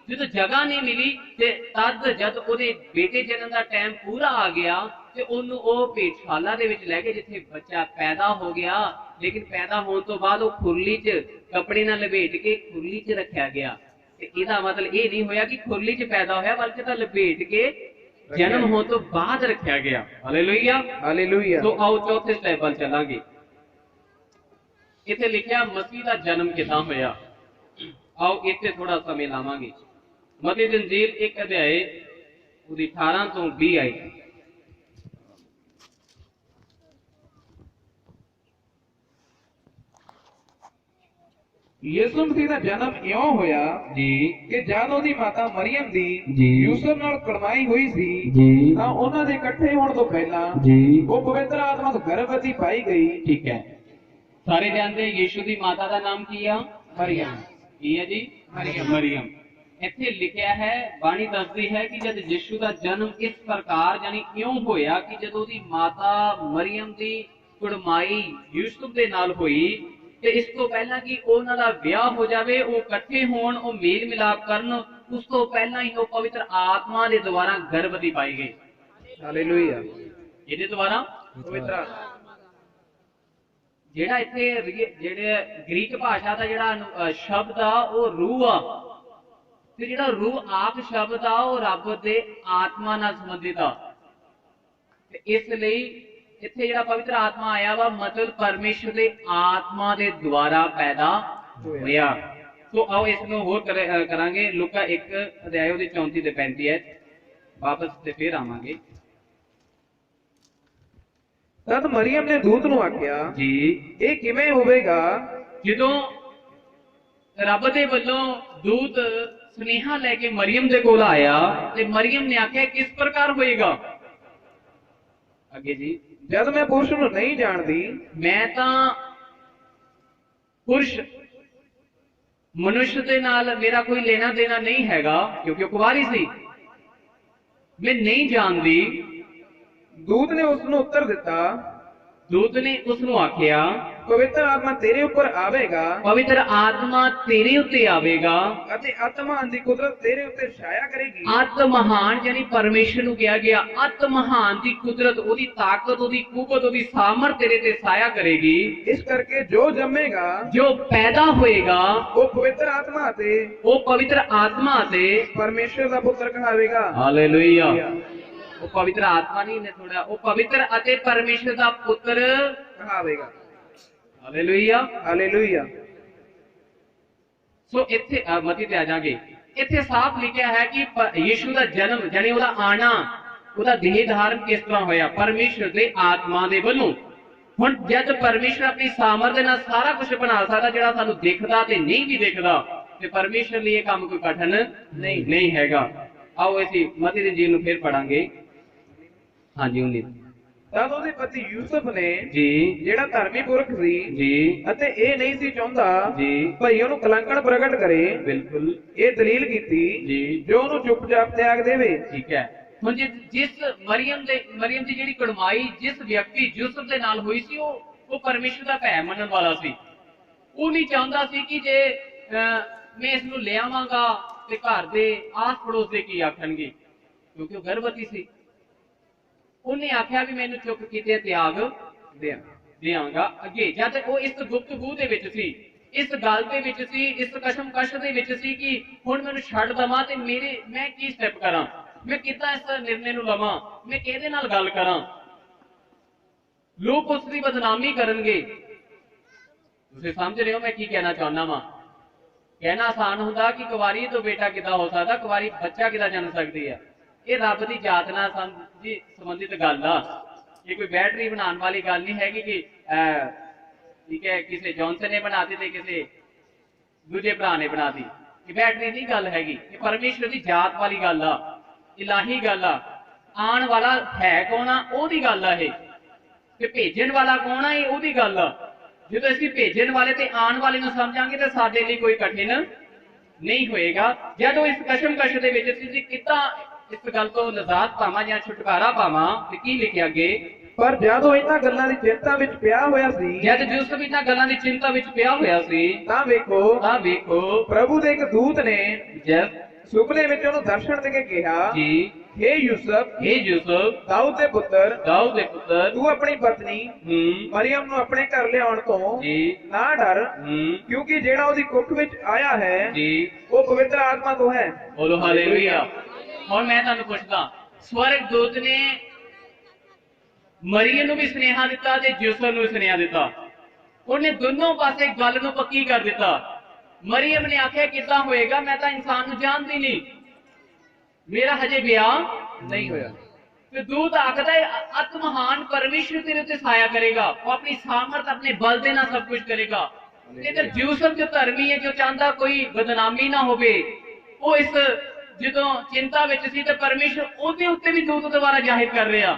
ਜਦੋਂ ਜਗ੍ਹਾ ਨਹੀਂ ਮਿਲੀ ਤੇ ਤਦ ਜਦ ਉਹਦੇ ਬੇਟੇ ਜਨਮ ਦਾ ਟਾਈਮ ਪੂਰਾ ਆ ਗਿਆ ਤੇ ਉਹਨੂੰ ਉਹ ਭੇਡਸ਼ਾਲਾ ਦੇ ਵਿੱਚ ਲੈ ਕੇ, ਜਿੱਥੇ ਬੱਚਾ ਪੈਦਾ ਹੋ ਗਿਆ, ਲੇਕਿਨ ਪੈਦਾ ਹੋਣ ਤੋਂ ਬਾਅਦ ਉਹ ਖੁਰਲੀ 'ਚ ਕੱਪੜੇ ਨਾਲ ਲਪੇਟ ਕੇ ਖੁਰਲੀ 'ਚ ਰੱਖਿਆ ਗਿਆ। ਤੇ ਇਹਦਾ ਮਤਲਬ ਇਹ ਨਹੀਂ ਹੋਇਆ ਕਿ ਖੁਰਲੀ 'ਚ ਪੈਦਾ ਹੋਇਆ, ਬਲਕਿ ਤਾਂ ਲਪੇਟ ਕੇ ਜਨਮ ਹੋਣ ਤੋਂ ਬਾਅਦ ਰੱਖਿਆ ਗਿਆ। Hallelujah, hallelujah. ਸੋ ਆਓ ਚੌਥੇ ਸਟੈਪ ਵੱਲ ਚੱਲਾਂਗੇ। ਇੱਥੇ ਲਿਖਿਆ ਮਸੀਹ ਦਾ ਜਨਮ ਕਿਦਾਂ ਹੋਇਆ। ਆਓ ਇੱਥੇ ਥੋੜਾ ਸਮੇਂ ਲਾਵਾਂਗੇ। ਮਤੀ ਦੀ ਇੰਜੀਲ 1 ਅਧਿਆਏ ਉਹਦੀ 18 ਤੋਂ 20 ਆਈ। ਯਿਸੂ ਮਸੀਹ ਦਾ ਜਨਮ ਇਉਂ ਹੋਇਆ ਜੀ ਕਿ ਜਦ ਉਹਦੀ ਮਾਤਾ ਮਰੀਅਮ ਦੀ ਜੀ ਯੂਸਫ ਨਾਲ ਕੁੜਮਾਈ ਹੋਈ ਸੀ ਜੀ ਤਾਂ ਉਹਨਾਂ ਦੇ ਇਕੱਠੇ ਹੋਣ ਤੋਂ ਪਹਿਲਾਂ ਜੀ ਉਹ ਪਵਿੱਤਰ ਆਤਮਾ ਤੋਂ ਗਰਭਵਤੀ ਪਾਈ ਗਈ। ਠੀਕ ਹੈ। ਸਾਰੇ ਜਾਣਦੇ ਯੀਸ਼ੂ ਦੀ ਮਾਤਾ ਦਾ ਨਾਮ ਕੀ ਆ? ਮਰੀਅਮ। ਕੀ ਹੈ ਜੀ? ਮਰੀਅਮ। ਇੱਥੇ ਲਿਖਿਆ ਹੈ, ਬਾਣੀ ਦੱਸਦੀ ਹੈ ਕਿ ਜਦ ਯਿਸੂ ਦਾ ਜਨਮ ਇਸ ਪ੍ਰਕਾਰ ਯਾਨੀ ਇਉਂ ਹੋਇਆ ਕਿ ਜਦੋਂ ਉਹਦੀ ਮਾਤਾ ਮਰੀਅਮ ਦੀ ਕੁੜਮਾਈ ਯੂਸਫ ਦੇ ਨਾਲ ਹੋਈ, ਤੇ ਇਸ ਤੋਂ ਪਹਿਲਾਂ ਕਿ ਉਹਨਾਂ ਦਾ ਵਿਆਹ ਹੋ ਜਾਵੇ, ਉਹ ਇਕੱਠੇ ਹੋਣ, ਉਹ ਮੇਲ ਮਿਲਾਪ ਕਰਨ, ਉਸ ਤੋਂ ਪਹਿਲਾਂ ਹੀ ਉਹ ਪਵਿੱਤਰ ਆਤਮਾ ਦੇ ਦੁਆਰਾ ਗਰਭਵਤੀ ਪਾਈ ਗਈ। ਹਾਲੇਲੂਇਆ। ਇਹਦੇ ਦੁਆਰਾ ਪਵਿੱਤਰ ਜਿਹੜਾ ਇੱਥੇ ਜਿਹੜੇ ਗ੍ਰੀਕ ਭਾਸ਼ਾ ਦਾ ਜਿਹੜਾ ਸ਼ਬਦ ਆ ਉਹ ਰੂਹ ਆ, ਤੇ ਜਿਹੜਾ ਰੂਹ ਆਪ ਸ਼ਬਦ ਆ ਉਹ ਰੱਬ ਦੇ ਆਤਮਾ ਨਾਲ ਸੰਬੰਧਿਤ ਆ। ਤੇ ਇਸ ਲਈ ਇੱਥੇ ਜਿਹੜਾ ਪਵਿੱਤਰ ਆਤਮਾ ਆਇਆ ਵਾ, ਮਤਲਬ ਪਰਮੇਸ਼ਰ ਦੇ ਆਤਮਾ ਦੇ ਦੁਆਰਾ ਪੈਦਾ ਹੋਇਆ। ਸੋ ਆਓ ਇਸ ਨੂੰ ਹੋਰ ਕਰਾਂਗੇ। ਲੂਕਾ 1 ਅਧਿਆਇ ਉਹਦੀ 34 ਤੇ 35 ਹੈ। ਵਾਪਸ ਤੇ ਫੇਰ ਆਵਾਂਗੇ। ਤਦ ਮਰੀਅਮ ਨੇ ਦੂਤ ਨੂੰ ਆਖਿਆ, ਜੀ ਇਹ ਕਿਵੇਂ ਹੋਵੇਗਾ? ਜਦੋਂ ਰੱਬ ਦੇ ਵੱਲੋਂ ਦੂਤ ਸੁਨੇਹਾ ਲੈ ਕੇ ਮਰੀਅਮ ਦੇ ਕੋਲ ਆਇਆ ਤੇ ਮਰੀਅਮ ਨੇ ਆਖਿਆ ਕਿਸ ਪ੍ਰਕਾਰ ਹੋਏਗਾ? ਅੱਗੇ ਜੀ, ਜਦ ਮੈਂ ਪੁਰਸ਼ ਨੂੰ ਨਹੀਂ ਜਾਣਦੀ। ਮੈਂ ਤਾਂ ਪੁਰਸ਼ ਮਨੁੱਖ ਦੇ ਨਾਲ ਮੇਰਾ ਕੋਈ ਲੈਣਾ ਦੇਣਾ ਨਹੀਂ ਹੈਗਾ, ਕਿਉਂਕਿ ਉਹ ਕੁਵਾਰੀ ਸੀ, ਮੈਂ ਨਹੀਂ ਜਾਣਦੀ। ਦੂਤ ਨੇ ਉਸ ਨੂੰ ਉੱਤਰ ਦਿੱਤਾ, ਦੂਤ ਨੇ ਉਸ ਨੂੰ ਆਖਿਆ, ਪਵਿੱਤਰ ਆਤਮਾ ਤੇਰੇ ਉੱਪਰ ਆਵੇਗਾ ਪਵਿੱਤਰ ਆਤਮਾ ਤੇਰੇ ਉੱਤੇ ਆਵੇਗਾ ਅਤੇ ਆਤਮਾ ਦੀ ਕੁਦਰਤ ਤੇਰੇ ਉੱਤੇ ਛਾਇਆ ਕਰੇਗੀ। ਅਤ ਮਹਾਨ ਯਾਨੀ ਪਰਮੇਸ਼ਰ ਨੂੰ ਕਿਹਾ ਗਿਆ, ਅਤ ਮਹਾਨ ਦੀ ਕੁਦਰਤ, ਉਹਦੀ ਤਾਕਤ, ਉਹਦੀ ਕੂਵਤ, ਉਹਦੀ ਸਾਮਰਥ ਤੇਰੇ ਤੇ ਛਾਇਆ ਕਰੇਗੀ। ਇਸ ਕਰਕੇ ਜੋ ਜੰਮੇਗਾ, ਜੋ ਪੈਦਾ ਹੋਏਗਾ, ਉਹ ਪਵਿੱਤਰ ਆਤਮਾ ਅਤੇ ਪਰਮੇਸ਼ਰ ਦਾ ਪੁੱਤਰ ਕਹਾਵੇਗਾ। ਹਾਲੇਲੂਇਆ। ਉਹ ਪਵਿੱਤਰ ਆਤਮਾ ਨਹੀਂ ਨੇ ਥੋੜਾ, ਉਹ ਪਵਿੱਤਰ ਅਤੇ ਪਰਮੇਸ਼ਰ ਦਾ ਪੁੱਤਰ ਕਹਾਵੇਗਾ। Hallelujah, hallelujah. ਸੋ ਇੱਥੇ ਮਤੀ ਤੇ ਆ ਜਾਗੇ। ਇੱਥੇ ਸਾਫ਼ ਲਿਖਿਆ ਹੈ ਕਿ ਯਿਸੂ ਦਾ ਜਨਮ ਜਾਨੀ ਉਹਦਾ ਆਣਾ, ਉਹਦਾ ਦੇਹ ਧਾਰਨ ਕਿਸ ਤਰ੍ਹਾਂ ਹੋਇਆ? ਪਰਮੇਸ਼ਰ ਦੇ ਆਤਮਾ ਦੇ ਵੱਲੋਂ। ਹੁਣ ਜਦ ਪਰਮੇਸ਼ਰ ਆਪਣੀ ਸਾਮਰਥ ਨਾਲ ਸਾਰਾ ਕੁਝ ਬਣਾ ਸਕਦਾ, ਜਿਹੜਾ ਸਾਨੂੰ ਦਿਖਦਾ ਤੇ ਨਹੀਂ ਵੀ ਦਿਖਦਾ, ਤੇ ਪਰਮੇਸ਼ਰ ਲਈ ਇਹ ਕੰਮ ਕੋਈ ਕਠਿਨ ਨਹੀਂ ਹੈਗਾ। ਆਓ ਅਸੀਂ ਮਤੀ ਦੇ ਜੀਵਨ ਨੂੰ ਫਿਰ ਪੜਾਂਗੇ। ਹਾਂਜੀ 19। ਤਦ ਉਹਦੇ ਪਤੀ ਯੂਸਫ ਨੇ, ਜੀ ਜਿਹੜਾ ਧਰਮੀ ਪੁਰਖ ਸੀ, ਜੀ ਅਤੇ ਇਹ ਨਹੀਂ ਸੀ ਚਾਹੁੰਦਾ ਜੀ ਭਈ ਉਹਨੂੰ ਕਲੰਕਣ ਪ੍ਰਗਟ ਕਰੇ, ਬਿਲਕੁਲ ਇਹ ਦਲੀਲ ਕੀਤੀ ਜੀ ਜੋ ਉਹਨੂੰ ਚੁੱਪਚਾਪ ਤਿਆਗ ਦੇਵੇ। ਠੀਕ ਹੈ। ਹੁਣ ਜਿਸ ਮਰੀਅਮ ਦੀ ਜਿਹੜੀ ਕੁੜਮਾਈ ਜਿਸ ਵਿਅਕਤੀ ਯੂਸਫ ਦੇ ਨਾਲ ਹੋਈ ਸੀ, ਉਹ ਪਰਮੇਸ਼ਰ ਦਾ ਭੈ ਮੰਨਣ ਵਾਲਾ ਸੀ। ਉਹ ਨਹੀਂ ਚਾਹੁੰਦਾ ਸੀ ਕਿ ਜੇ मैं इसनूं ले आवांगा ते घर दे आस पड़ोस दे की आखणगे, क्योंकि वो गर्भवती सी। उन्हें आख्या भी मैनू चुप कीते त्याग देआंगा अगे। जद वो इस गुप्तगू दे विच सी, इस गल दे विच सी, इस कशमकश दे विच सी कि हुण मैनू छड्ड दवां ते मैं की स्टैप करां, मैं किदां इस निर्णय नूं लवां, मैं किहदे नाल गल करां। लोग उसकी बदनामी करनगे। तुसीं समझ रहे हो मैं की कहना चाहुंदा वां। कहना आसान हुंदा कि कुवारी तो बेटा किदां हो सकदा, कुवारी बच्चा किदां जन्म सकदी है। ये रब की जात नाल संबंधित गल आ। ये कोई बैटरी बनाने वाली गल नहीं हैगी कि ठीक है किसी जॉनसन ने बना दी, किसी दूजे भरा ने बना दी। ये बैटरी की गल हैगी, ये परमेश्वर की जात वाली गल आ, इलाही गल आ। आने वाला है कौन आ, ओदी गल आ। ये भेजन वाला कौन आ, ये ओदी गल आ। जो असीं भेजन वाले ते आने वाले नूं समझांगे तो साडे लई कोई कठिन नहीं होएगा। जदों इस कशमकश दे विच असीं किदां इस गल तो निजात पावां जां छुटकारा पावां ते की लिखिया अगे। पर ਜਦੋਂ ਇਹਨਾਂ ਗੱਲਾਂ ਦੀ ਚਿੰਤਾ ਵਿੱਚ ਪਿਆ ਹੋਇਆ ਸੀ, जद यूसुफ इन्हां गल्लां दी चिंता विच पिया होया सी, ਤਾਂ ਵੇਖੋ ਪ੍ਰਭੂ ਦੇ ਇੱਕ ਦੂਤ ਨੇ जब ਸੁਪਨੇ ਵਿੱਚ ਉਹਨੂੰ ਦਰਸ਼ਨ ਦੇ ਕੇ ਕਿਹਾ, जी हे यूसुफ, हे यूसुफ ਦਾਊਦ ਦੇ ਪੁੱਤਰ, दाऊद दे पुत्र ਤੂੰ ਆਪਣੀ ਪਤਨੀ ਮਰੀਮ ਨੂੰ ਆਪਣੇ ਘਰ ਲਿਆਉਣ ਤੋਂ जी ਨਾ ਡਰ, ਕਿਉਂਕਿ ਜਿਹੜਾ ਉਹਦੀ ਕੁੱਖ ਵਿੱਚ ਆਇਆ ਹੈ जी ਉਹ ਪਵਿੱਤਰ ਆਤਮਾ ਤੋਂ ਹੈ। बोलो हालेलुया। और मैं तुहानू पुछदा, स्वर्ग दूत ने मरियम नूं भी सुनेहा दिता ते यूसुफ नूं सुनेहा दिता। उन्हें दोनों पासे गल नूं पक्की कर दिता। मरियम ने आख्या किदां होएगा, मैं तां इंसान नूं जानदी नहीं, मेरा हजे ब्याह नहीं होया। तो दूत आखदा है अत महान परमेश्वर तेरे ते साया करेगा, वो अपनी सामर्थ अपने बल दे नाल सब कुछ करेगा। इधर यूसुफ जो धर्मी है, जो चाहता कोई बदनामी ना होवे, वो इस जदों चिंता विच सी ते परमेश्वर ओदे उत्ते भी दूत द्वारा जाहिर कर रहा।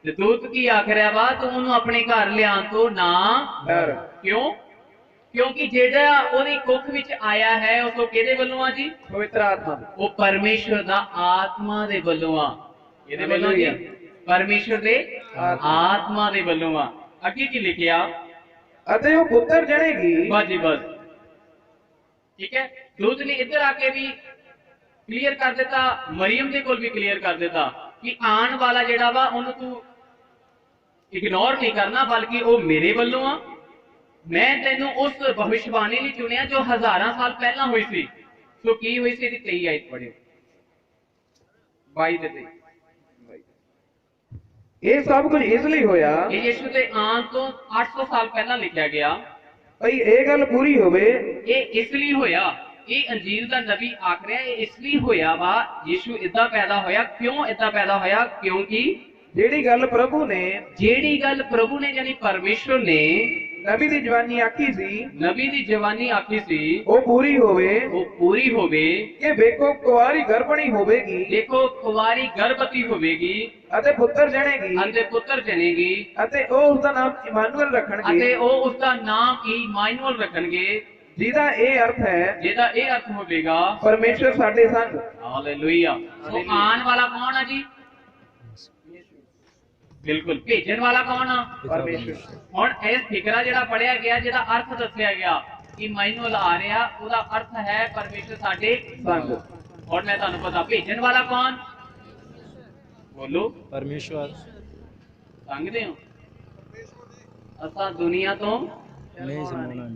ते दूत की आख रहा वा, तू उन्होंने अपने घर लिया तो ना डर। क्यों? क्योंकि जेड़ा ओदी कुख विच आया है उस किहदे वल्लों आ जी? पवित्र आत्मा। वो परमेश्वर दा आत्मा दे वल्लों आ। किहदे वल्लों जी? परमेश्वर दे आत्मा दे वल्लों आ। अगे की लिखिया, ਅਤੇ ਉਹ ਪੁੱਤਰ ਜਣੇਗੀ। बस जी बस, ठीक है। दूत ने इधर आके भी क्लियर कर दिता, मरियम दे कोल भी क्लियर कर दिता कि आन वाला जेड़ा वा उन्होंने तू इग्नोर नहीं करना, बल्कि वो मेरे वल्लों आ। मैं तेनू उस भविष्यवाणी नहीं चुनिया जो हजारां साल पहला हुई सी। तो की हुई सी? 23 आयत पढ़ियो, 22 ते 23। ਇਹ ਸਭ ਕੁਝ ਇਸ ਲਈ ਹੋਇਆ ये यीशु के आन तो 800 साल पहला लिखा गया। ਭਈ ਇਹ ਗੱਲ ਪੂਰੀ ਹੋਵੇ ये इसलिए होया, ये अंजील दा नबी आख रहा है, इसलिए होया वा यीशु इदा पैदा होया। क्यों इदा पैदा होया? क्योंकि ਜਿਹੜੀ ਗੱਲ ਪ੍ਰਭੂ ਨੇ जेड़ी गल प्रभु ने यानी परमेश्वर ने ਨਬੀ ਦੀ ਜਵਾਨੀ ਆਖੀ ਸੀ, नबी दी जवानी आखी सी, ਉਹ ਪੂਰੀ ਹੋਵੇ वो पूरी होवे। ਕਿ ਵੇਖੋ ਕੁਆਰੀ ਗਰਭਣੀ ਹੋਵੇਗੀ देखो कुवारी गर्भवती होवेगी ਅਤੇ ਪੁੱਤਰ ਜਣੇਗੀ अते पुत्र जनेगी ਅਤੇ ਉਹ ਉਸ ਦਾ ਨਾਮ ਇਮਾਨੂਅਲ अते ਰੱਖਣਗੇ, ओ उसका नाम इमानुएल रखणगे, ਜਿਹਦਾ ਇਹ ਅਰਥ ਹੈ जेदा ये अर्थ होवेगा ਪਰਮੇਸ਼ਰ ਸਾਡੇ ਸੰਗ। हालेलुया। तो आने वाला कौन है जी? बिल्कुल। भेजन वाला कौन आ? परमेश्वर। हुण इस फिकरा जिहड़ा पढ़िया गया, जिहदा अर्थ दस्सिया गया इमानुएल आ रहा, उसदा अर्थ है परमेश्वर साडे संग। और मैं तुहानू पता भेजन वाला कौन? बोलो। परमेश्वर। संगदे हो? असां दुनिया तो नहीं सुनाना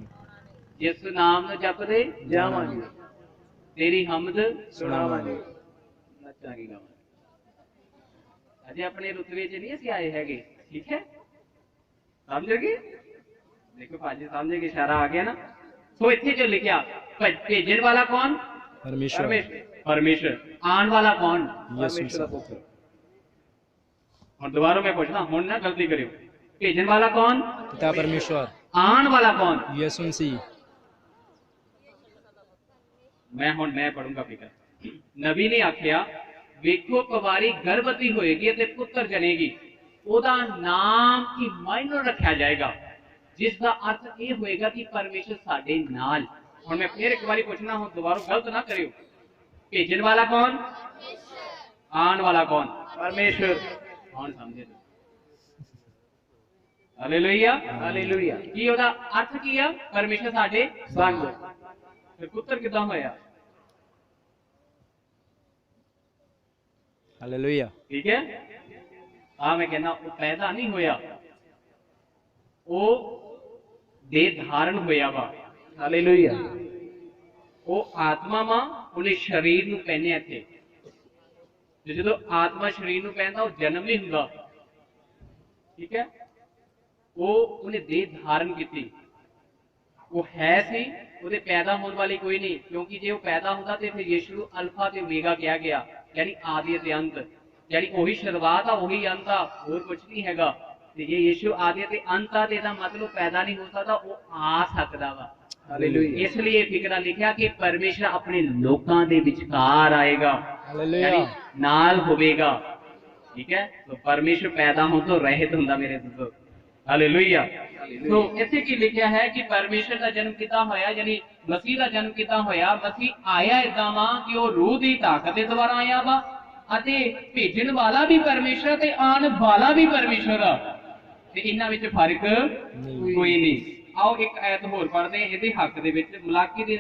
जिस नाम नूं जपदे ਜਾਵਾਂਗੇ तेरी हमद ਸੁਣਾਵਾਂਗੇ। नचांगे गावांगे। अजे अपने रुतबे च नहीं असीं आए हैगे, ठीक है? समझ गए? देखो भाजी समझे कि इशारा आ गया ना। सो इत्थे जो लिखिया भेजन वाला कौन? परमेश्वर। परमेश्वर। आन वाला कौन? परमेश्वर ਦਾ ਪੁੱਤਰ। और दोबारा मैं पूछना, हुण ना गलती करियो। भेजन वाला कौन? पिता परमेश्वर। आन वाला कौन? यीशु मसीह। मैं पढ़ूंगा फिकर। नबी ने आख्या, वेखो कुवारी गर्भवती होएगी ते पुत्र जनेगी, ओदा नाम इमानुएल रखा जाएगा, जिसका अर्थ ये होएगा कि परमेश्वर साडे नाल। और मैं फिर एक बारी पूछना हूं, दोबारा गलत ना करियो। भेजन वाला कौन? आन वाला कौन? परमेश्वर। कौन समझे? हालेलुया। हालेलुया। की ओदा अर्थ की है? परमेश्वर साडे संग। ਫਿਰ ਪੁੱਤਰ ਕਿਦਾਂ ਹੋਇਆ? हालेलुया ठीक है, मैं कहना वो पैदा नहीं होया, वो दे धारण होया वा। ਹਾਲੇਲੂਇਆ। वो आत्मा वा उन्हें शरीर नूं पहनिया थे। जो आत्मा शरीर नूं पहनदा वो जन्म नहीं हुंदा, ठीक है, वो उन्हें दे धारण की। वो है सी, ਉਹਦੇ पैदा होने वाली कोई नहीं, क्योंकि जे वो पैदा होता तो फिर यीशु अल्फा ते ओमेगा कहा गया, यानी आदि ते अंत, यानी वही शुरुआत आ वही अंत आ, और कुछ नहीं हैगा। ते जे यीशु आदि ते अंत आ, ते दा मतलब पैदा नहीं हो सकता, वो आ सकदा वा। हालेलुया। इसलिए फिकरा लिखा कि परमेश्वर अपने लोकां दे विचकार आएगा, हालेलुया यानी नाल होवेगा, ठीक है। तो परमेश्वर पैदा हो तो रहित हुंदा मेरे दोस्तों। हालेलुया। तो इत्थे की लिखा है कि परमेश्वर का जन्म किदा होया, यानी मसीह का जन्म किदा होया। मसीह आया इदां वा कि वो रूह दी ताकत दे द्वारा आया वा, अते भेजण वाला भी परमेश्वर ते आण वाला भी परमेश्वर आ, ते इन्हां विच फर्क कोई नहीं। आओ एक आयत होर पढ़दे हैं इहदे हक दे विच, मलाकी दी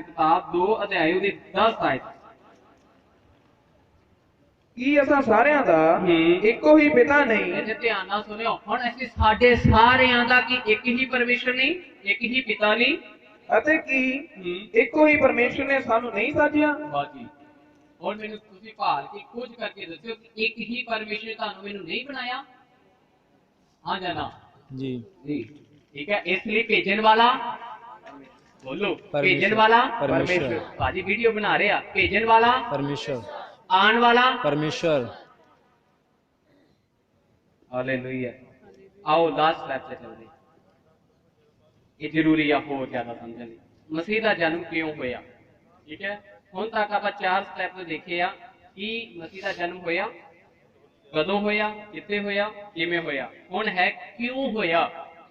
किताब 2 अध्याय उहदी 10 आयत। ਕੀ ਅਸਾਂ ਸਾਰਿਆਂ ਦਾ ਇੱਕੋ ਹੀ ਪਿਤਾ ਨਹੀਂ? ਇਹਦੇ ਧਿਆਨ ਨਾਲ ਸੁਣਿਓ, ਹੁਣ ਅਸੀਂ ਸਾਡੇ ਸਾਰਿਆਂ ਦਾ ਕੀ ਇੱਕ ਹੀ ਪਰਮੇਸ਼ਰ ਨਹੀਂ, ਇੱਕ ਹੀ ਪਿਤਾ ਨਹੀਂ, ਅਤੇ ਕੀ ਇੱਕੋ ਹੀ ਪਰਮੇਸ਼ਰ ਨੇ ਸਾਨੂੰ ਨਹੀਂ ਸਾਜਿਆ? ਬਾਜੀ ਹੁਣ ਮੈਨੂੰ ਤੁਸੀਂ ਭਾਲ ਕੇ ਖੋਜ ਕਰਕੇ ਦੱਸਿਓ ਕਿ ਇੱਕ ਹੀ ਪਰਮੇਸ਼ਰ ਤੁਹਾਨੂੰ ਮੈਨੂੰ ਨਹੀਂ ਬਣਾਇਆ, ਹਾਂ ਜਾਂ ਨਾ? जी ਜੀ ਠੀਕ ਹੈ। ਇਸ ਲਈ ਭੇਜਣ ਵਾਲਾ ਬੋਲੋ, परमेश्वर। ਭੇਜਣ ਵਾਲਾ परमेश्वर ਬਾਜੀ ਵੀਡੀਓ ਬਣਾ ਰਿਹਾ, ਭੇਜਣ ਵਾਲਾ परमेश्वर ਆਉਣ ਵਾਲਾ परमेश्वर हालेलुया। आओ लास्ट स्टेप से चलते, ये जरूरी है और ज्यादा समझने। मसीह का जन्म क्यों होया, ठीक है। हुण तक आप 4 स्टेप देखे आ कि मसीह का जन्म होया, कदों होया, कित्थे होया, किवें होया। हुण है क्यों होया,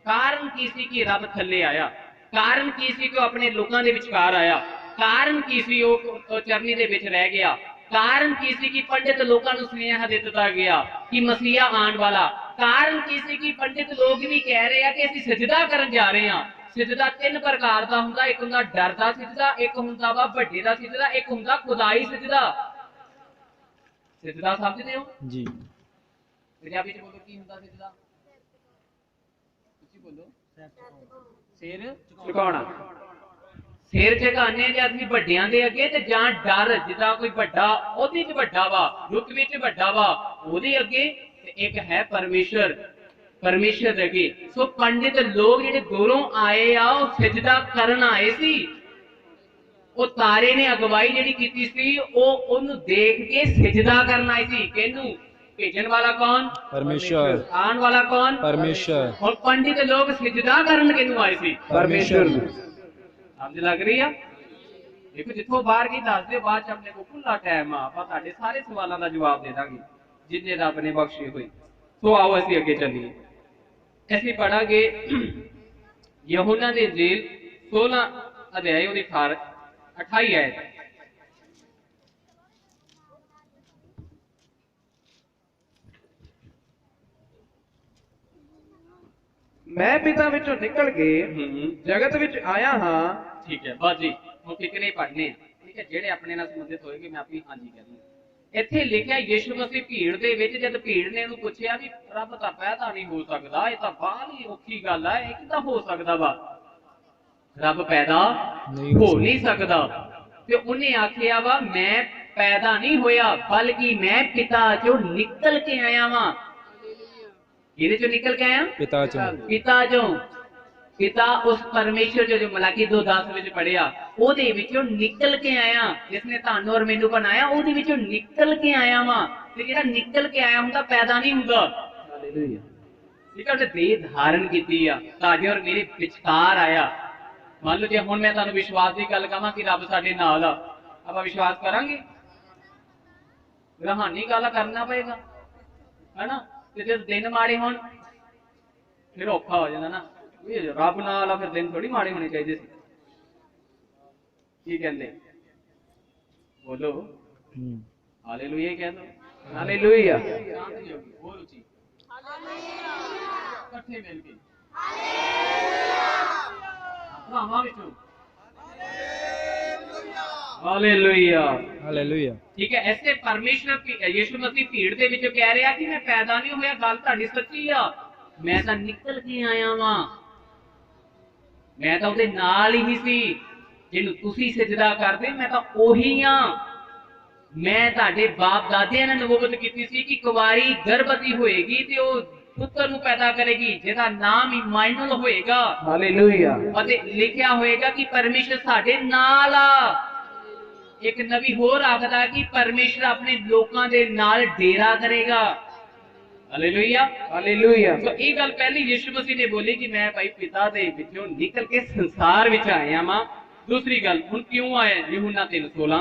कारण की सी कि रब थल्ले आया, कारण की सी कि अपने लोकां दे विचकार आया, कारण की सी वो चरनी दे विच रह गया, कारण की सी कि पंडित लोगों को स्नेह दिता गया कि मसीहा आने वाला, कारण की सी कि पंडित लोग भी कह रहे हैं कि असि सजदा करन जा रहे हैं। सजदा 3 प्रकार का हुंदा, एक हुंदा डर दा सजदा, एक हुंदा वा बड्डे दा सजदा, एक हुंदा खुदाई सजदा। सजदा समझदे हो जी पंजाबी च बोलो की हुंदा सजदा, ਤੁਸੀਂ बोलो सिर झुकाउणा, सिर झुकाने जे ਅਸੀਂ ਵੱਡਿਆਂ ਦੇ ਅੱਗੇ ਤੇ ਜਾਂ ਡਰ, ਜਿੱਦਾਂ ਕੋਈ ਵੱਡਾ ਉਹਦੇ ਚ ਵੱਡਾ ਵਾ, ਰੁੱਤ ਵਿੱਚ ਵੱਡਾ ਵਾ ਉਹਦੇ ਅੱਗੇ, ਤੇ ਇੱਕ ਹੈ ਪਰਮੇਸ਼ਰ, ਪਰਮੇਸ਼ਰ ਦੇ ਅੱਗੇ। ਸੋ ਪੰਡਿਤ ਲੋਕ ਜਿਹੜੇ ਦੂਰੋਂ ਆਏ ਆ ਉਹ ਸਜਦਾ ਕਰਨ ਆਏ ਸੀ, ਉਹ ਤਾਰੇ ਨੇ ਅਗਵਾਈ ਜਿਹੜੀ ਕੀਤੀ ਸੀ ਉਹ ਉਹਨੂੰ ਦੇਖ ਕੇ ਸਜਦਾ ਕਰਨ ਆਏ ਸੀ। ਕਿਹਨੂੰ? ਭੇਜਣ ਵਾਲਾ ਕੌਣ? परमेश्वर ਆਉਣ ਵਾਲਾ ਕੌਣ? परमेश्वर ਹੁਣ ਪੰਡਿਤ ਲੋਕ ਸਜਦਾ ਕਰਨ ਕਿਹਨੂੰ ਆਏ ਸੀ? परमेश्वर ਸਮਝ ਲੱਗ ਰਹੀ ਆ? ਦੇਖੋ ਜਿੱਥੋਂ ਬਾਹਰ ਕੀ ਦੱਸ ਦਿਓ, ਬਾਅਦ ਚ ਆਪਣੇ ਕੋਲ ਖੁੱਲਾ ਟਾਈਮ ਆ, ਆਪਾਂ ਤੁਹਾਡੇ ਸਾਰੇ ਸਵਾਲਾਂ ਦਾ ਜਵਾਬ ਦੇ ਦਾਂਗੇ ਜਿੰਨੇ ਰੱਬ ਨੇ ਬਖਸ਼ੇ ਹੋਏ। ਸੋ ਆਓ ਅਸੀਂ ਅੱਗੇ ਚੱਲੀਏ, ਅਸੀਂ ਪੜਾਂਗੇ ਯਹੋਨਾ ਦੀ ਇੰਜੀਲ 16 ਅਧਿਆਇ ਉਹਦੀ 28 ਆਇਤ। ਮੈਂ ਪਿਤਾ ਵਿੱਚੋਂ ਨਿਕਲ ਕੇ ਜਗਤ ਵਿੱਚ ਆਇਆ ਹਾਂ। ठीक है बस जी, हम कितने पढ़ने हैं, ठीक है, जेड़े अपने नाल संबंधित होएगे मैं अपनी हां जी कह दूंगा। ਇੱਥੇ ਲਿਖਿਆ ਯਿਸੂ ਮਸੀਹ ਭੀੜ ਦੇ ਵਿੱਚ ਜਦ ਭੀੜ ਨੇ ਇਹਨੂੰ ਪੁੱਛਿਆ ਵੀ ਰੱਬ ਤਾਂ ਪੈਦਾ ਨਹੀਂ ਹੋ ਸਕਦਾ, ਇਹ ਤਾਂ ਬਾਹਲੀ ਔਖੀ ਗੱਲ ਹੈ, ਇਹ ਕਿੱਦਾਂ ਹੋ ਸਕਦਾ ਵਾ, ਰੱਬ ਪੈਦਾ ਹੋ ਨਹੀਂ ਸਕਦਾ। ਤੇ ਉਹਨੇ ਆਖਿਆ ਵਾ ਮੈਂ ਪੈਦਾ ਨਹੀਂ ਹੋਇਆ, ਬਲਕਿ ਮੈਂ ਪਿਤਾ ਚੋਂ ਨਿਕਲ ਕੇ ਆਇਆ ਵਾਂ। ਇਹਦੇ ਚੋਂ ਨਿਕਲ ਕੇ ਆਇਆ? पिता चो ਪਿਤਾ ਚੋਂ। पिता उस परमेश्वर जो मलाकी 2:10 ਵਿੱਚ ਪੜਿਆ, ਉਹਦੇ ਵਿੱਚੋਂ ਨਿਕਲ ਕੇ ਆਇਆ, ਜਿਸਨੇ ਤੁਹਾਨੂੰ ਔਰ ਮੈਨੂੰ ਬਣਾਇਆ, ਉਹਦੇ ਵਿੱਚੋਂ ਨਿਕਲ ਕੇ ਆਇਆ ਵਾਂ। ਤੇ ਜਿਹੜਾ ਨਿਕਲ ਕੇ ਆਇਆ ਹੁੰਦਾ ਪੈਦਾ ਨਹੀਂ ਹੁੰਦਾ। ਹਾਲੇਲੂਇਆ। ਠੀਕ ਹੈ, ਉਹਨੇ ਦੇਹ ਧਾਰਨ ਕੀਤੀ ਆ, ਤੁਹਾਡੇ ਔਰ ਮੇਰੇ ਵਿਚਕਾਰ ਆਇਆ। ਮੰਨ ਲਓ ਜੇ ਹੁਣ ਮੈਂ ਤੁਹਾਨੂੰ ਵਿਸ਼ਵਾਸ ਦੀ ਗੱਲ ਕਹਾਂ ਕਿ ਰੱਬ ਸਾਡੇ ਨਾਲ ਆ, ਆਪਾਂ ਵਿਸ਼ਵਾਸ ਕਰਾਂਗੇ? ਰਹਾਨੀ ਗੱਲ ਕਰਨਾ ਪਏਗਾ, ਹੈਨਾ। ਤੇ ਜੇ ਦਿਨ ਮਾੜੇ ਹੋਣ ਫਿਰ ਔਖਾ ਹੋ ਜਾਂਦਾ ਨਾ, ਰੱਬ ਨਾਲ ਆ ਫਿਰ ਦਿਨ ਥੋੜੀ ਮਾੜੇ ਹੋਣੇ ਚਾਹੀਦੇ ਸੀ। ਕੀ ਕਹਿੰਦੇ? ਬੋਲੋ ਹਾਲੇਲੂਇਆ ਕਹਿ ਦੋ। ਹਾਲੇਲੂਇਆ। ਹੋਰ ਉੱਚੀ ਇਕੱਠੇ ਮਿਲ ਕੇ ਭਰਾਵਾਂ ਵਿੱਚੋਂ ਹਾਲੇਲੂਇਆ। हालेलुया ठीक है, ऐसे परमेश्वर यीशु मसीह भीड़ ਦੇ ਵਿੱਚ ਕਹਿ ਰਿਹਾ ਕਿ ਮੈਂ ਪੈਦਾ ਨਹੀਂ ਹੋਇਆ। ਗੱਲ ਤੁਹਾਡੀ ਸੱਚੀ ਆ, ਮੈਂ ਤਾਂ ਨਿਕਲ ਕੇ ਆਇਆ ਵਾਂ, ਮੈਂ ਤਾਂ ਉਹਦੇ ਨਾਲ ਹੀ ਸੀ ਜਿਹਨੂੰ ਤੁਸੀਂ ਸਜਦਾ ਕਰਦੇ, ਮੈਂ ਤਾਂ ਉਹੀ ਆ। ਮੈਂ ਤੁਹਾਡੇ ਬਾਪ ਦਾਦਿਆਂ ਨੇ ਨਬੂਵਤ ਕੀਤੀ ਸੀ ਕਿ ਕੁਵਾਰੀ ਗਰਭਵਤੀ ਹੋਏਗੀ ਤੇ ਉਹ ਪੁੱਤਰ ਨੂੰ ਪੈਦਾ ਕਰੇਗੀ ਜਿਹਦਾ ਨਾਮ ਇਮਾਨੁਅਲ ਹੋਏਗਾ। ਹਾਲੇਲੂਇਆ। ਅਤੇ ਲਿਖਿਆ ਹੋਏਗਾ ਕਿ ਪਰਮੇਸ਼ਰ ਸਾਡੇ ਨਾਲ ਆ। ਇੱਕ ਨਬੀ ਹੋਰ ਆਖਦਾ ਕਿ ਪਰਮੇਸ਼ਰ ਆਪਣੇ ਲੋਕਾਂ ਦੇ ਨਾਲ ਡੇਰਾ ਕਰੇਗਾ। Hallelujah hallelujah. ਸੋ ਇਹ ਗੱਲ ਪਹਿਲੀ ਯਿਸੂ ਮਸੀਹ ਨੇ ਬੋਲੀ ਕਿ ਮੈਂ ਭਾਈ ਪਿਤਾ ਦੇ ਵਿੱਚੋਂ ਨਿਕਲ ਕੇ ਸੰਸਾਰ ਵਿੱਚ ਆਇਆ ਵਾਂ। ਦੂਸਰੀ ਗੱਲ, ਹੁਣ ਕਿਉਂ ਆਇਆ? ਯਹੂਨਾ 3:16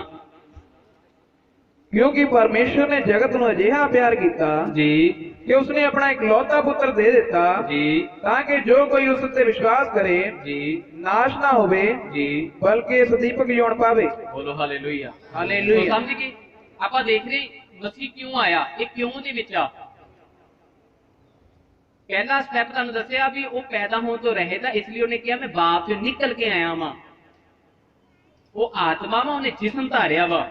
ਕਿਉਂਕਿ ਪਰਮੇਸ਼ਰ ਨੇ ਜਗਤ ਨੂੰ ਅਜਿਹਾ ਪਿਆਰ ਕੀਤਾ ਜੀ ਕਿ ਉਸਨੇ ਆਪਣਾ ਇਕਲੌਤਾ ਪੁੱਤਰ ਦੇ ਦਿੱਤਾ ਜੀ ਤਾਂ ਕਿ ਜੋ ਕੋਈ ਉਸ ਉੱਤੇ ਵਿਸ਼ਵਾਸ ਕਰੇ ਜੀ ਨਾਸ਼ ਨਾ ਹੋਵੇ ਜੀ ਬਲਕਿ ਸਦੀਪਕ ਜੀਵਨ ਪਾਵੇ। ਬੋਲੋ ਹਾਲੇਲੂਇਆ। ਹਾਲੇਲੂਇਆ। ਸਮਝ ਗਏ? ਆਪਾਂ ਦੇਖ ਰਹੇ ਮਸੀਹ ਕਿਉਂ ਆਇਆ। ਇਹ ਕਿਉਂ ਦੇ ਵਿੱਚ ਆ। ਪਹਿਲਾ ਸਟੈਪ ਤੁਹਾਨੂੰ ਦੱਸਿਆ ਵੀ ਉਹ ਪੈਦਾ ਹੋਣ ਤੋਂ ਰਹਿਤ, ਇਸ ਲਈ ਉਹਨੇ ਕਿਹਾ ਮੈਂ ਬਾਪ ਚੋਂ ਨਿਕਲ ਕੇ ਆਇਆ ਵਾਂ। ਉਹ ਆਤਮਾ ਵਾ, ਉਹਨੇ ਜਿਸਮ ਧਾਰਿਆ ਵਾ।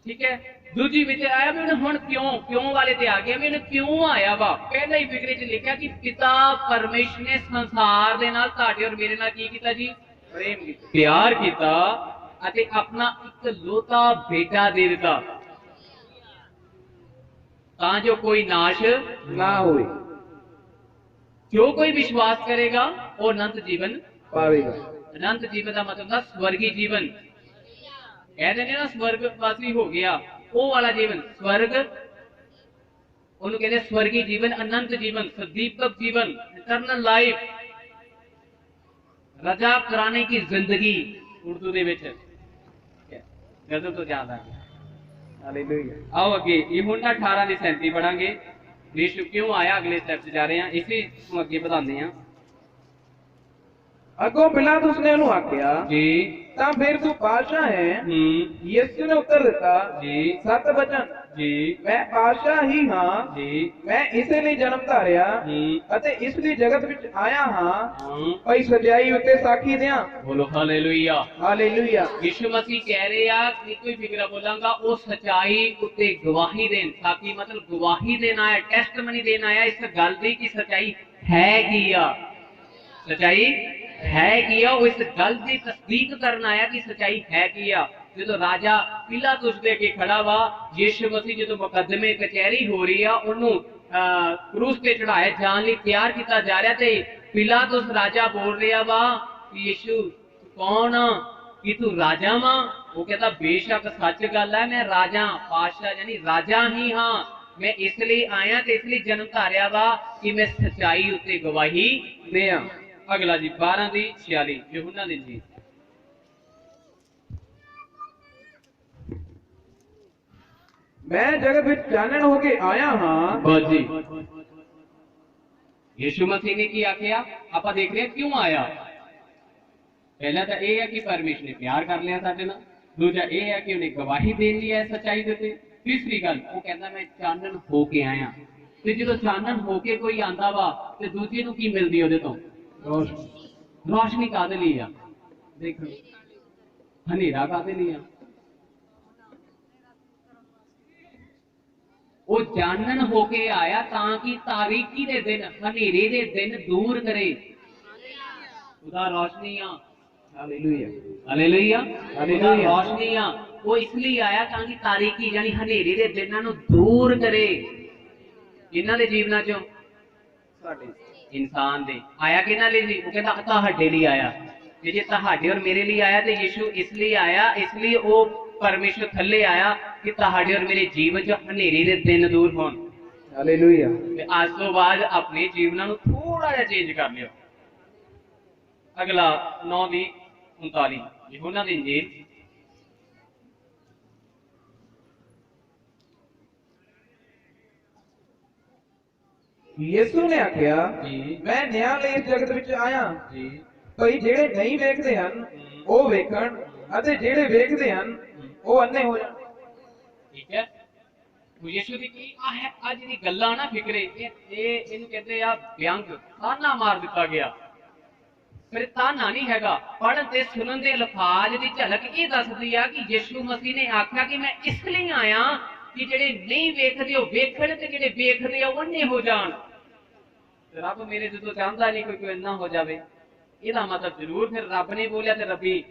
ਠੀਕ ਹੈ। ਦੂਜੀ ਵਿੱਚ ਆਇਆ ਵੀ ਉਹਨੇ ਹੁਣ ਕਿਉਂ ਵਾਲੇ ਤੇ ਆ ਗਿਆ ਵੀ ਉਹਨੇ ਕਿਉਂ ਆਇਆ ਵਾ। ਪਹਿਲਾਂ ਹੀ ਫਿਕਰੇ ਚ ਲਿਖਿਆ ਕਿ ਪਿਤਾ ਪਰਮੇਸ਼ਰ ਨੇ ਸੰਸਾਰ ਦੇ ਨਾਲ ਤੁਹਾਡੇ ਔਰ ਮੇਰੇ ਨਾਲ ਕੀ ਕੀਤਾ ਜੀ? ਪ੍ਰੇਮ ਕੀਤਾ, ਪਿਆਰ ਕੀਤਾ ਅਤੇ ਆਪਣਾ ਇਕਲੌਤਾ ਬੇਟਾ ਦੇ ਦਿੱਤਾ ਤਾਂ ਜੋ ਕੋਈ ਨਾਸ਼ ਨਾ ਹੋਵੇ ਜੋ ਕੋਈ ਵਿਸ਼ਵਾਸ ਕਰੇਗਾ ਉਹ ਅਨੰਤ ਜੀਵਨ ਪਾਵੇਗਾ। ਅਨੰਤ ਜੀਵਨ ਦਾ ਮਤਲਬ ਹੈ ਸਵਰਗੀ ਜੀਵਨ। ਕਹਿੰਦੇ ਨੇ ਨਾ ਸਵਰਗਵਾਸੀ ਹੋ ਗਿਆ, ਉਹ ਵਾਲਾ ਜੀਵਨ। ਸਵਰਗ ਉਹਨੂੰ ਕਹਿੰਦੇ ਸਵਰਗੀ ਜੀਵਨ, ਅਨੰਤ ਜੀਵਨ, सदीपक जीवन, इटर्नल लाइफ, रजा कराने की जिंदगी उर्दू ਦੇ ਵਿੱਚ ਗਜ਼ਲ ਤੋਂ ਜ਼ਿਆਦਾ ਹੈ। ਹਾਲੇਲੂਇਆ। आओ ਅੱਗੇ ਯਹੂਨਾ 18 ਦੀ 37 ਪੜਾਂਗੇ। ਯਿਸੂ ਕਿਉਂ ਆਇਆ, ਅਗਲੇ ਸਟੈਪ 'ਚ ਜਾ ਰਹੇ ਹਾਂ, ਇਸੇ ਨੂੰ ਅੱਗੇ ਵਧਾਉਂਦੇ ਹਾਂ। ਅੱਗੋਂ ਪਿਲਾਤੁਸ ਨੇ ਉਹਨੂੰ ਆਖਿਆ ਜੀ ਤਾਂ ਫਿਰ ਤੂੰ ਪਾਤਸ਼ਾਹ ਹੈ? ਯਿਸੂ ਨੇ ਉੱਤਰ ਦਿੱਤਾ ਜੀ ਸਤ ਬਚਨ ਜੀ ਮੈਂ ਪਾਤਸ਼ਾਹ ਹੀ ਹਾਂ। ਜੀ ਮੈਂ ਇਸੇ ਲਈ ਜਨਮ ਧਾਰਿਆ ਅਤੇ ਇਸ ਲਈ ਜਗਤ ਵਿੱਚ ਆਇਆ ਹਾਂ ਭਈ ਸਚਾਈ ਉੱਤੇ ਸਾਖੀ ਦਿਆਂ। ਬੋਲੋ ਹਾਲੇਲੂਇਆ। ਹਾਲੇਲੂਇਆ। ਯਿਸੂ ਮਸੀਹ ਕਹਿ ਰਹੇ ਆ ਕਿ ਕੋਈ ਫਿਕਰਾ ਬੋਲਾਂਗਾ, ਉਹ ਸਚਾਈ ਉੱਤੇ ਗਵਾਹੀ ਦੇਣ। ਸਾਖੀ ਮਤਲਬ ਗਵਾਹੀ ਦੇਣ ਆਇਆ, ਟੈਸਟਮਨੀ ਦੇਣ ਆਇਆ ਇਸ ਗੱਲ ਦੀ ਕਿ ਸਚਾਈ ਹੈ ਕੀ ਆ। ਸਚਾਈ ਹੈ ਕੀ ਆ, ਉਹ ਇਸ ਗੱਲ ਦੀ ਤਸਦੀਕ ਕਰਨ ਆਇਆ ਕਿ ਸਚਾਈ ਹੈ ਕੀ ਆ। ਜਦੋਂ ਰਾਜਾ ਪਿਲਾਤੁਸ ਦੇ ਕੇ ਖੜਾ ਵਾ, ਯਿਸੂ ਮਸੀਹ ਜਦੋਂ ਮੁਕੱਦਮੇ ਕਚਹਿਰੀ ਹੋ ਰਹੀ ਆ, ਉਹਨੂੰ ਕਰੂਸ ਤੇ ਚੜਾਇਆ ਜਾਣ ਲਈ ਤਿਆਰ ਕੀਤਾ ਜਾ ਰਿਹਾ ਤੇ ਪਿਲਾਤੁਸ ਰਾਜਾ ਬੋਲ ਰਿਹਾ ਵਾ ਕਿ ਯਿਸੂ ਤੂੰ ਕੌਣ ਆ, ਕਿ ਤੂੰ ਰਾਜਾ ਵਾ? ਉਹ ਕਹਿੰਦਾ ਬੇਸ਼ੱਕ ਸੱਚ ਗੱਲ ਹੈ, ਮੈਂ ਰਾਜਾ, ਪਾਤਸ਼ਾਹ ਯਾਨੀ ਰਾਜਾ ਹੀ ਹਾਂ। ਮੈਂ ਇਸ ਲਈ ਆਇਆ ਤੇ ਇਸ ਲਈ ਜਨਮ ਧਾਰਿਆ ਵਾ ਕਿ ਮੈਂ ਸਚਾਈ ਉੱਤੇ ਗਵਾਹੀ ਦਿਆਂ। ਅਗਲਾ ਜੀ 12 ਦੀ 46 ਯਹੂਨਾ ਦੀ ਜੀ। ਮੈਂ ਜਗਤ ਵਿੱਚ ਚਾਨਣ ਹੋ ਕੇ ਆਇਆ ਹਾਂ। ਬਸ ਜੀ ਯਿਸੂ ਮਸੀਹ ਨੇ ਕੀ ਆਖਿਆ, ਆਪਾਂ ਦੇਖ ਰਹੇ ਹਾਂ ਕਿਉਂ ਆਇਆ। ਪਹਿਲਾਂ ਤਾਂ ਇਹ ਹੈ ਕਿ ਪਰਮੇਸ਼ਰ ਨੇ ਪਿਆਰ ਕਰ ਲਿਆ ਸਾਡੇ ਨਾਲ। ਦੂਜਾ ਇਹ ਹੈ ਕਿ ਉਹਨੇ ਗਵਾਹੀ ਦੇਣ ਲਈ ਹੈ ਸੱਚਾਈ ਦੇ ਉੱਤੇ। ਤੀਸਰੀ ਗੱਲ ਉਹ ਕਹਿੰਦਾ ਮੈਂ ਚਾਨਣ ਹੋ ਕੇ ਆਇਆ। ਤੇ ਜਦੋਂ ਚਾਨਣ ਹੋ ਕੇ ਕੋਈ ਆਂਦਾ ਵਾ ਤੇ ਦੂਜੇ ਨੂੰ ਕੀ ਮਿਲਦੀ ਉਹਦੇ ਤੋਂ? ਰੋਸ਼ਨੀ ਕਾਹਦੇ ਲਈ ਆ? ਦੇਖੋ ਹਨੇਰਾ ਕਾਹਦੇ ਲਈ ਆ? ਉਹ ਚਾਨਣ ਹੋ ਕੇ ਆਇਆ ਤਾਂ ਕਿ ਤਾਰੀਕੀ ਦੇ ਦਿਨ, ਹਨੇਰੇ ਦੇ ਦਿਨ ਦੂਰ ਕਰੇ। ਉਹਦਾ ਰੋਸ਼ਨੀ ਆ। ਹਾਲੇਲੂਇਆ। ਹਾਲੇਲੂਇਆ। ਹਾਲੇਲੂਇਆ। ਰੋਸ਼ਨੀ ਆ। ਉਹ ਇਸ ਲਈ ਆਇਆ ਤਾਂ ਕਿ ਤਾਰੀਕੀ ਯਾਨੀ ਹਨੇਰੇ ਦੇ ਦਿਨਾਂ ਨੂੰ ਦੂਰ ਕਰੇ। ਇਹਨਾਂ ਦੇ ਜੀਵਨਾਂ ਚੋਂ ਸਾਡੇ ਇਨਸਾਨ ਦੇ ਆਇਆ ਕਿਹਨਾਂ ਲਈ ਸੀ? ਉਹ ਕਹਿੰਦਾ ਤੁਹਾਡੇ ਲਈ ਆਇਆ। ਜੇ ਤੁਹਾਡੇ ਔਰ ਮੇਰੇ ਲਈ ਆਇਆ ਤੇ ਯਿਸੂ ਇਸ ਲਈ ਆਇਆ, ਇਸ ਲਈ ਉਹ ਪਰਮੇਸ਼ਰ ਥੱਲੇ ਆਇਆ ਕਿ ਤੁਹਾਡੇ ਔਰ ਮੇਰੇ ਜੀਵਨ 'ਚ ਹਨੇਰੇ ਦੇ ਦਿਨ ਦੂਰ ਹੋਣ। ਹਾਲੇਲੂਇਆ। ਤੇ ਅੱਜ ਤੋਂ ਬਾਅਦ ਆਪਣੇ ਜੀਵਨਾਂ ਨੂੰ ਥੋੜਾ ਜਿਹਾ ਚੇਂਜ ਕਰ ਲਿਓ। ਅਗਲਾ 9 ਦੀ 39 ਯਹੂਨਾ ਦੀ ਇੰਜੀਲ। ਯਿਸੂ ਨੇ ਆਖਿਆ ਜੀ ਮੈਂ ਨਿਆਂ ਲਈ ਇਸ ਜਗਤ ਵਿੱਚ ਆਇਆ ਜੀ ਭਈ ਜਿਹੜੇ ਨਹੀਂ ਵੇਖਦੇ ਹਨ ਉਹ ਵੇਖਣ ਅਤੇ ਜਿਹੜੇ ਵੇਖਦੇ ਹਨ ਉਹ ਅੰਨੇ ਹੋ ਜਾਣ। ਠੀਕ ਹੈ। ਯਿਸੂ ਦੀ ਕੀ ਆ ਹੈ ਅੱਜ ਦੀ ਗੱਲਾਂ ਨਾ ਫਿਕਰੇ, ਇਹ ਇਹਨੂੰ ਕਹਿੰਦੇ ਆ ਵਿਅੰਗ, ਤਾਨਾ ਮਾਰ ਦਿੱਤਾ ਗਿਆ। ਫਿਰ ਤਾਨਾ ਨਹੀਂ ਹੈਗਾ, ਪੜ੍ਹਨ ਤੇ ਸੁਣਨ ਦੇ ਲਫਾਜ਼ ਦੀ ਝਲਕ ਇਹ ਦੱਸਦੀ ਆ ਕਿ ਯਿਸੂ ਮਸੀਹ ਨੇ ਆਖਿਆ ਕਿ ਮੈਂ ਇਸ ਲਈ ਆਇਆ ਕਿ ਜਿਹੜੇ ਨਹੀਂ ਵੇਖਦੇ ਉਹ ਵੇਖਣ ਤੇ ਜਿਹੜੇ ਵੇਖਦੇ ਉਹ ਅੰਨੇ ਹੋ ਜਾਣ। ਰੱਬ ਮੇਰੇ ਜਦੋਂ ਚਾਹੁੰਦਾ ਨਹੀਂ ਕੋਈ ਇੰਨਾ ਹੋ ਜਾਵੇ, ਇਹਦਾ ਮਤਲਬ ਜ਼ਰੂਰ ਫਿਰ ਰੱਬ ਨੇ ਬੋਲਿਆ ਤੇ ਰੱਬੀ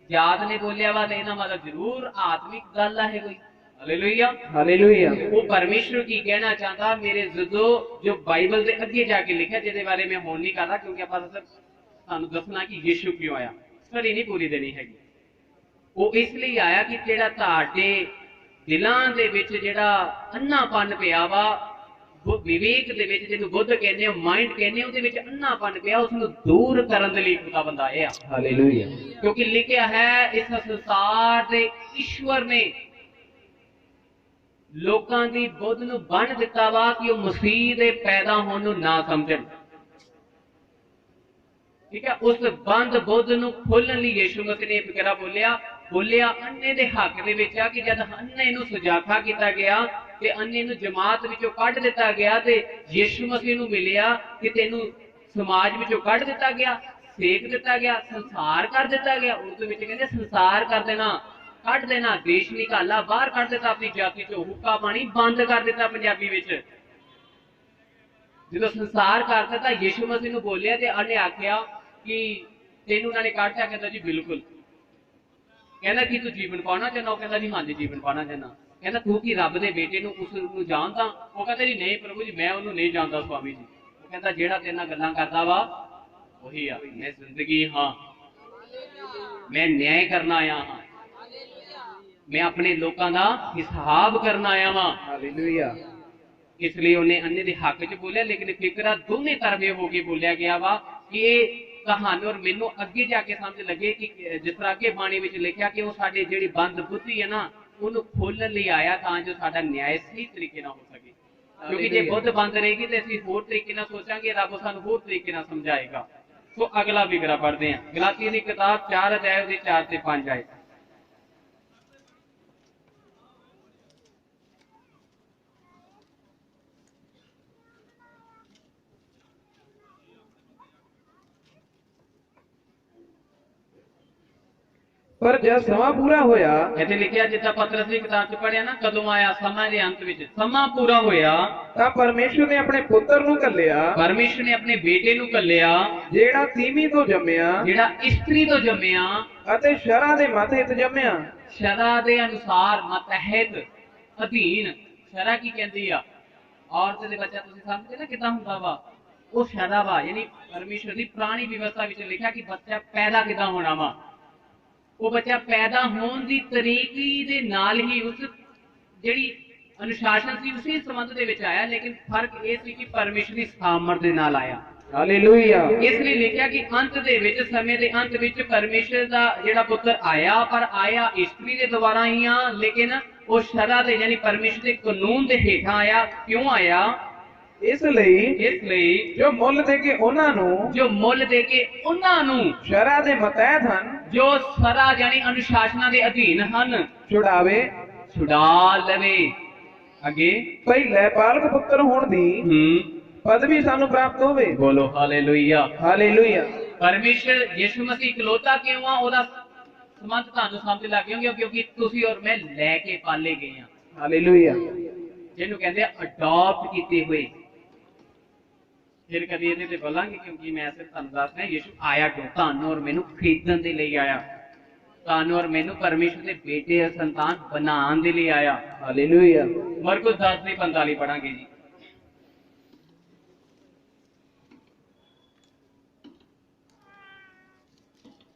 ਜਾਤ ਨੇ ਬੋਲਿਆ ਵਾ, ਤੇ ਇਹਦਾ ਮਤਲਬ ਜ਼ਰੂਰ ਆਤਮਿਕ ਗੱਲ ਹੈ ਕੋਈ। Hallelujah hallelujah. ਉਹ ਪਰਮੇਸ਼ਰ ਕੀ ਕਹਿਣਾ ਚਾਹੁੰਦਾ ਮੇਰੇ ਜਦੋਂ ਜੋ ਬਾਈਬਲ ਦੇ ਅੱਗੇ ਜਾ ਕੇ ਲਿਖਿਆ, ਜਿਹਦੇ ਬਾਰੇ ਮੈਂ ਹੁਣ ਨਹੀਂ ਕਰਦਾ ਕਿਉਂਕਿ ਆਪਾਂ ਤੁਹਾਨੂੰ ਦੱਸਣਾ ਕਿ ਯਿਸੂ ਕਿਉਂ ਆਇਆ, ਸਟੱਡੀ ਨਹੀਂ ਪੂਰੀ ਦੇਣੀ ਹੈਗੀ। ਉਹ ਇਸ ਲਈ ਆਇਆ ਕਿ ਜਿਹੜਾ ਤੁਹਾਡੇ ਦਿਲਾਂ ਦੇ ਵਿੱਚ ਜਿਹੜਾ ਅੰਨਾਪਨ ਪਿਆ ਵਾ, ਵਿਵੇਕ ਦੇ ਵਿੱਚ ਜਿਹਨੂੰ ਬੁੱਧ ਕਹਿੰਦੇ ਹੋ, ਮਾਈਂਡ ਕਹਿੰਦੇ ਹੋ, ਉਹਦੇ ਵਿੱਚ ਅੰਨਾਪਨ ਪਿਆ, ਉਸ ਨੂੰ ਦੂਰ ਕਰਨ ਦੇ ਲਈ ਖੁਦਾ ਬੰਦਾ ਆਇਆ। ਹਾਲੇਲੂਇਆ। ਕਿਉਂਕਿ ਲਿਖਿਆ ਹੈ ਇਸ ਸੰਸਾਰ ਦੇ ਈਸ਼ਵਰ ਨੇ ਲੋਕਾਂ ਦੀ ਬੁੱਧ ਨੂੰ ਬੰਨ੍ਹ ਦਿੱਤਾ ਵਾ ਕਿ ਉਹ ਮਸੀਹ ਦੇ ਪੈਦਾ ਹੋਣ ਨੂੰ ਨਾ ਸਮਝਣ। ਠੀਕ ਹੈ, ਉਸ ਬੰਦ ਬੁੱਧ ਨੂੰ ਖੋਲਣ ਲਈ ਯਿਸੂ ਮਸੀਹ ਨੇ ਫਿਕਰਾ ਬੋਲਿਆ ਅੰਨੇ ਦੇ ਹੱਕ ਦੇ ਵਿੱਚ ਆ ਕਿ ਜਦ ਅੰਨੇ ਨੂੰ ਸੁਜਾਖਾ ਕੀਤਾ ਗਿਆ ਤੇ ਅੰਨੇ ਨੂੰ ਜਮਾਤ ਵਿੱਚੋਂ ਕੱਢ ਦਿੱਤਾ ਗਿਆ ਤੇ ਯਿਸੂ ਮਸੀਹ ਨੂੰ ਮਿਲਿਆ ਕਿ ਤੈਨੂੰ ਸਮਾਜ ਵਿੱਚੋਂ ਕੱਢ ਦਿੱਤਾ ਗਿਆ, ਸੇਕ ਦਿੱਤਾ ਗਿਆ, ਸੰਸਾਰ ਕਰ ਦਿੱਤਾ ਗਿਆ। ਉਰਦੂ ਵਿੱਚ ਕਹਿੰਦੇ ਸੰਸਾਰ ਕਰ ਦੇਣਾ, ਕੱਢ ਦੇਣਾ, ਦੇਸ਼ ਨਿਕਾਲਾ, ਬਾਹਰ ਕੱਢ ਦਿੱਤਾ, ਆਪਣੀ ਜਾਤੀ ਚੋਂ ਹੁੱਕਾ ਪਾਣੀ ਬੰਦ ਕਰ ਦਿੱਤਾ। ਪੰਜਾਬੀ ਵਿੱਚ ਜਦੋਂ ਸੰਸਾਰ ਕਰ ਦਿੱਤਾ, ਯਿਸੂ ਮਸੀਹ ਨੂੰ ਬੋਲਿਆ ਤੇ ਉਹਨੇ ਆਖਿਆ ਕਿ ਤੈਨੂੰ ਉਹਨਾਂ ਨੇ ਕੱਢਿਆ। ਕਹਿੰਦਾ ਜੀ ਬਿਲਕੁਲ। ਕਹਿੰਦਾ ਕਿ ਤੂੰ ਜੀਵਨ ਪਾਉਣਾ ਚਾਹੁੰਦਾ? ਉਹ ਕਹਿੰਦਾ ਜੀ ਹਾਂਜੀ ਜੀਵਨ ਪਾਉਣਾ ਚਾਹੁੰਦਾ। ਕਹਿੰਦਾ ਤੂੰ ਕੀ ਰੱਬ ਦੇ ਬੇਟੇ ਨੂੰ ਉਸ ਨੂੰ ਜਾਣਦਾ? ਉਹ ਕਹਿੰਦਾ ਜੀ ਨਹੀਂ ਪ੍ਰਭੂ ਜੀ ਮੈਂ ਉਹਨੂੰ ਨਹੀਂ ਜਾਣਦਾ ਸਵਾਮੀ ਜੀ। ਉਹ ਕਹਿੰਦਾ ਜਿਹੜਾ ਤੇਰੇ ਨਾਲ ਗੱਲਾਂ ਕਰਦਾ ਵਾ ਉਹੀ ਆ, ਮੈਂ ਜ਼ਿੰਦਗੀ ਹਾਂ, ਮੈਂ ਨਿਆਂ ਕਰਨ ਆਇਆ ਹਾਂ, ਮੈਂ ਆਪਣੇ ਲੋਕਾਂ ਦਾ ਹਿਸਾਬ ਕਰਨ ਆਇਆ ਵਾਂ। ਹਾਲੇਲੂਇਆ। ਇਸ ਲਈ ਉਹਨੇ ਅੰਨੇ ਦੇ ਹੱਕ 'ਚ ਬੋਲਿਆ, ਲੇਕਿਨ ਫਿਕਰਾ ਦੋਨੇ ਤਰਫੇ ਹੋ ਕੇ ਬੋਲਿਆ ਗਿਆ ਵਾ ਕਿ ਇਹ ਤੁਹਾਨੂੰ ਔਰ ਮੈਨੂੰ ਅੱਗੇ ਜਾ ਕੇ ਸਮਝ ਲੱਗੇ ਕਿ ਜਿਸ ਤਰ੍ਹਾਂ ਅੱਗੇ ਬਾਣੀ ਵਿੱਚ ਲਿਖਿਆ ਕਿ ਉਹ ਸਾਡੇ ਜਿਹੜੀ ਬੰਦ ਬੁੱਧੀ ਹੈ ਨਾ ਉਹਨੂੰ ਖੋਲਣ ਲਈ ਆਇਆ ਤਾਂ ਜੋ ਸਾਡਾ ਨਿਆਂ ਸਹੀ ਤਰੀਕੇ ਨਾਲ ਹੋ ਸਕੇ। ਕਿਉਂਕਿ ਜੇ ਬੁੱਧ ਬੰਦ ਰਹੇਗੀ ਤੇ ਅਸੀਂ ਹੋਰ ਤਰੀਕੇ ਨਾਲ ਸੋਚਾਂਗੇ, ਰੱਬ ਸਾਨੂੰ ਹੋਰ ਤਰੀਕੇ ਨਾਲ ਸਮਝਾਏਗਾ। ਸੋ ਅਗਲਾ ਫਿਕਰਾ ਪੜ੍ਹਦੇ ਹਾਂ, ਗਲਾਤੀਆਂ ਦੀ ਕਿਤਾਬ 4 ਅਧਿਆਇ ਦੇ 4 ਤੇ 5 ਆਏ। ਪਰ ਜਦ ਸਮਾਂ ਪੂਰਾ ਹੋਇਆ, ਇੱਥੇ ਲਿਖਿਆ ਜਿੱਦਾਂ ਪਤਰਸ ਦੀ ਕਿਤਾਬ 'ਚ ਪੜ੍ਹਿਆ ਨਾ, ਕਦੋਂ ਆਇਆ? ਸਮਾਂ ਦੇ ਅੰਤ ਵਿੱਚ ਸਮਾਂ ਪੂਰਾ ਹੋਇਆ ਤਾਂ ਪਰਮੇਸ਼ਰ ਨੇ ਆਪਣੇ ਪੁੱਤਰ ਨੂੰ ਘੱਲਿਆ, ਪਰਮੇਸ਼ਰ ਨੇ ਆਪਣੇ ਬੇਟੇ ਨੂੰ ਘੱਲਿਆ, ਜਿਹੜਾ ਤੀਵੀਂ ਤੋਂ ਜੰਮਿਆ ਜਿਹੜਾ ਇਸਤਰੀ ਤੋਂ ਜੰਮਿਆ ਅਤੇ ਸ਼ਰਾਂ ਦੇ ਮੱਥੇ ਤੇ ਜੰਮਿਆ। ਸ਼ਰਾ ਦੇ ਅਨੁਸਾਰ, ਮਤਹਿਤ, ਅਧੀਨ। ਸ਼ਰਾ ਕੀ ਕਹਿੰਦੀ ਆ? ਔਰਤ ਦੇ ਬੱਚਾ ਤੁਸੀਂ ਸਮਝਦੇ ਨਾ ਕਿੱਦਾਂ ਹੁੰਦਾ ਵਾ, ਉਹ ਸ਼ਰਾ ਵਾ। ਯਾਨੀ ਪਰਮੇਸ਼ਰ ਦੀ ਪੁਰਾਣੀ ਵਿਵਸਥਾ ਵਿੱਚ ਲਿਖਿਆ ਕਿ ਬੱਚਾ ਪੈਦਾ ਕਿੱਦਾਂ ਹੋਣਾ ਵਾ। ਉਹ ਬੱਚਾ ਪੈਦਾ ਹੋਣ ਦੀ ਤਰੀਕੀ ਦੇ ਨਾਲ ਹੀ ਉਸ ਜਿਹੜੀ ਅਨੁਸ਼ਾਸਨ ਸੀ ਉਸੇ ਸੰਬੰਧ ਦੇ ਵਿੱਚ ਆਇਆ, ਲੇਕਿਨ ਫਰਕ ਇਹ ਸੀ ਕਿ ਪਰਮੇਸ਼ਰ ਦੀ ਸਾਮਰਥ ਦੇ ਨਾਲ ਆਇਆ। ਹਾਲੇਲੂਇਆ। ਇਸ ਲਈ ਲਿਖਿਆ ਕਿ ਅੰਤ ਦੇ ਵਿੱਚ, ਸਮੇਂ ਦੇ ਅੰਤ ਵਿੱਚ ਪਰਮੇਸ਼ਰ ਦਾ ਜਿਹੜਾ ਪੁੱਤਰ ਆਇਆ, ਪਰ ਆਇਆ ਇਸਤਰੀ ਦੇ ਦੁਆਰਾ ਹੀ ਆ, ਲੇਕਿਨ ਉਹ ਸ਼ਰਾ ਦੇ ਯਾਨੀ ਪਰਮੇਸ਼ਰ ਦੇ ਕਾਨੂੰਨ ਦੇ ਹੇਠਾਂ ਆਇਆ। ਕਿਉਂ ਆਇਆ? ਇਸ ਲਈ ਜੋ ਮੁੱਲ ਦੇ ਕੇ ਉਹਨਾਂ ਨੂੰ ਸ਼ਰਾਂ ਦੇ ਮਤਹਿਤ ਹਨ, ਜੋ ਸ਼ਰਾ ਯਾਨੀ ਅਨੁਸ਼ਾਸਨਾਂ ਦੇ ਅਧੀਨ ਹਨ, ਛੁਡਾ ਲਵੇ। ਅੱਗੇ ਪਹਿਲੇ ਪਾਲਕ ਪੁੱਤਰ ਹੋਣ ਦੀ ਪਦਵੀ ਸਾਨੂੰ ਪ੍ਰਾਪਤ ਹੋਵੇ। ਬੋਲੋ ਹਾਲੇਲੂਇਆ। ਹਾਲੇਲੂਇਆ। ਪਰਮੇਸ਼ਰ ਯਿਸੂ ਮਸੀਹ ਇਕਲੌਤਾ ਕਿਉਂ ਆ? ਉਹਦਾ ਸੰਬੰਧ ਤੁਹਾਨੂੰ ਸਮਝ ਲੱਗ ਗਿਆ ਕਿਉਂਕਿ ਤੁਸੀਂ ਔਰ ਮੈਂ ਲੈ ਕੇ ਪਾਲੇ ਗਏ ਆ। ਹਾਲੇਲੂਇਆ। ਜਿਹਨੂੰ ਕਹਿੰਦੇ ਅਡਾਪਟ ਕੀਤੇ ਹੋਏ। ਫਿਰ ਕਦੀ ਇਹਦੇ ਤੇ ਬੋਲਾਂਗੇ ਕਿਉਂਕਿ ਮੈਂ ਸਿਰਫ ਤੁਹਾਨੂੰ ਦੱਸਦਾ ਯਿਸੂ ਆਇਆ ਕਿਉਂ। ਤੁਹਾਨੂੰ ਔਰ ਮੈਨੂੰ ਖਰੀਦਣ ਦੇ ਲਈ ਆਇਆ, ਤੁਹਾਨੂੰ ਔਰ ਮੈਨੂੰ ਪਰਮੇਸ਼ਰ ਦੇ ਬੇਟੇ ਸੰਤਾਨ ਬਣਾਉਣ ਦੇ ਲਈ ਆਇਆ। ਹਾਲੇਲੂਇਆ। ਮਰਕੁਸ 10:45 ਪੜਾਂਗੇ ਜੀ।